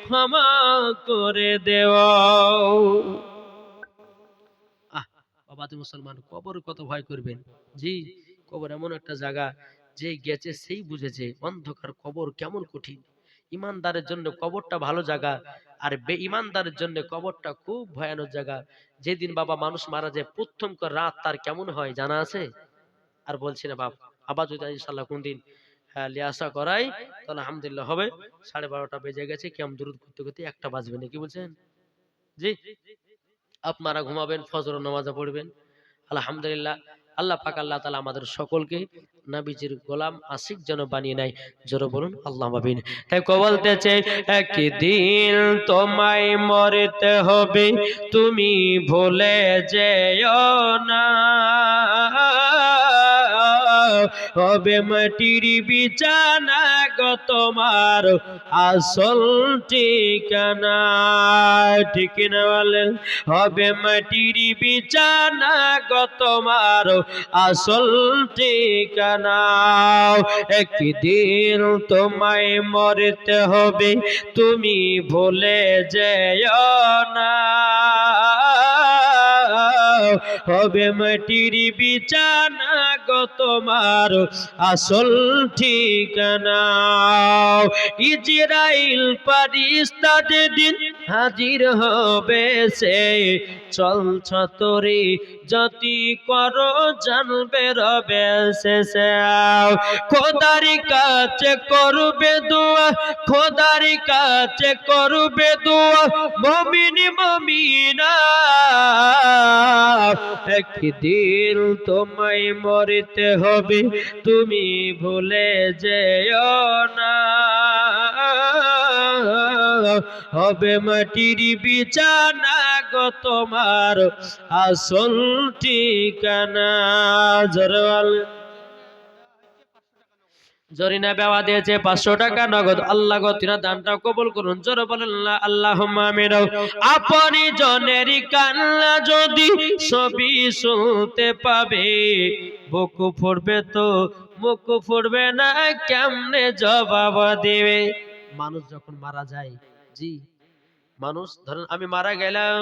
ক্ষমা করে দেও। বাবাজি মুসলমান, কবর কত ভয় করবেন। জি, কবর এমন একটা জায়গা, যে গেছে সেই বুঝেছে অন্ধকার কবর কেমন কঠিন। ইমানদারের জন্য কবরটা ভালো জায়গা, আর বেঈমানদারের জন্য কবরটা খুব ভয়ানক জায়গা। যেদিন বাবা মানুষ মারা যায় প্রথম রাত তার কেমন হয় জানা আছে? আর বলছি না বাপ, আবার যদি ইনশাআল্লাহ কোন দিন লিয়াসা করাই তাহলে আলহামদুলিল্লাহ হবে। 12:30 বেজে গেছে, কিয়াম দুরুদ করতে করতে 1টা বাজবে না, কি বলছেন? জি, আপনারা ঘুমাবেন, ফজর নামাজে পড়বেন। আলহামদুলিল্লাহ, আল্লাহ পাক আল্লাহ তাআলা আমাদের সকলকে নবীজির গোলাম আশিক যেন বানিয়ে নেয়। জোরে বলুন আল্লাহুম্মা আমিন। তাই কো বলতেছে একদিন তোমায় মরতে হবে, তুমি ভুলে যেও না, হবে মাটির বিছানা গো তোমার আসল ঠিকানা। ঠিক না বলেন? হবে মাটির বিছানা গো তোমার আসল ঠিকানা। একদিন তোমায় মরতে হবে, তুমি ভুলে যেও না, হবে মাটির বিছানা গো তোমার আসল ঠিকানা। ইজরাইল ফারিস্তা যেদিন হাজির হবে, সে চলছ তোরে যতি করো জানবে রবে শেষে। খোদার কাছে করবে দোয়া, খোদার কাছে করবে দোয়া মুমিন মুমিনা, একদিন তোমায় মরতে হবে, তুমি ভুলে যেও না, হবে মাটির বিছানা গো তোমার আসল ঠিকানা। জরওয়াল জরিনা বেওয়া দিয়েছে 500 টাকা নগদ। আল্লাহ গো তিনা দানটা কবুল করুন, জোরে বলেন আল্লাহুম্মা আমিন। আপনি জনের কান্না যদি সবই শুনতে পাবে, বুক ফুরবে তো মুখ ফুরবে না, কেমনে জবাব দেবে? মানুষ যখন মারা যায়, জি, মানুষ ধরেন আমি মারা গেলাম,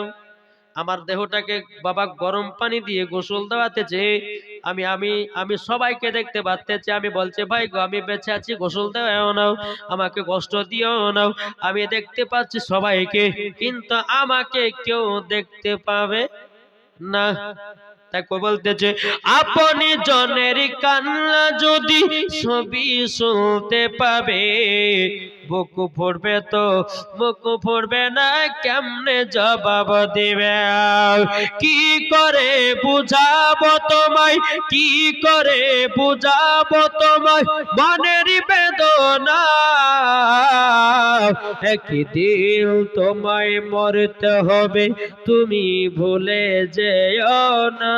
আমার দেহটাকে বাবা গরম পানি দিয়ে গোসল দেওয়াতেছে, আমি আমি আমি সবাইকে দেখতে পাচ্তেছি, আমি বলছে ভাই গো আমি বেঁচে আছি, গোসল দেওয়াও নাও, আমাকে কষ্ট দিও নাও। আমি দেখতে পাচ্ছি সবাইকে, কিন্তু আমাকে কেউ দেখতে পাবে না। তাই বলতেছে আপনি জনের কান্না যদি সবই শুনতে পাবে, বুক ফুরবে তো মুখ ফুরবে না, কেমনে জবাব দিবে? কি করে বুঝাবো তোমায়, কি করে বুঝাবো তোমায় মনের বেদনা, একদিন তোমায় মরতে হবে, তুমি ভুলে যেও না।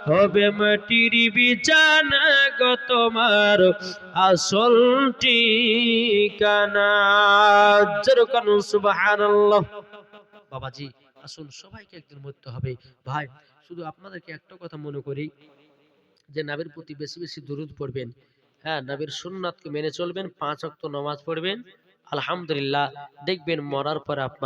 হবে মাটির বিছানা গো তোমার আসল ঠিকানা। যেরকম সুবহানাল্লাহ। বাবাজি আসুন, সবাইকে একদিন মরতে হবে। ভাই শুধু আপনাদেরকে একটা কথা মনে করি, যে নবীর প্রতি বেশি বেশি দরুদ পড়বেন, হ্যাঁ নবীর সুন্নাতকে মেনে চলবেন, 5 ওয়াক্ত নামাজ পড়বেন, আলহামদুলিল্লাহ দেখবেন মরার পর আপনারা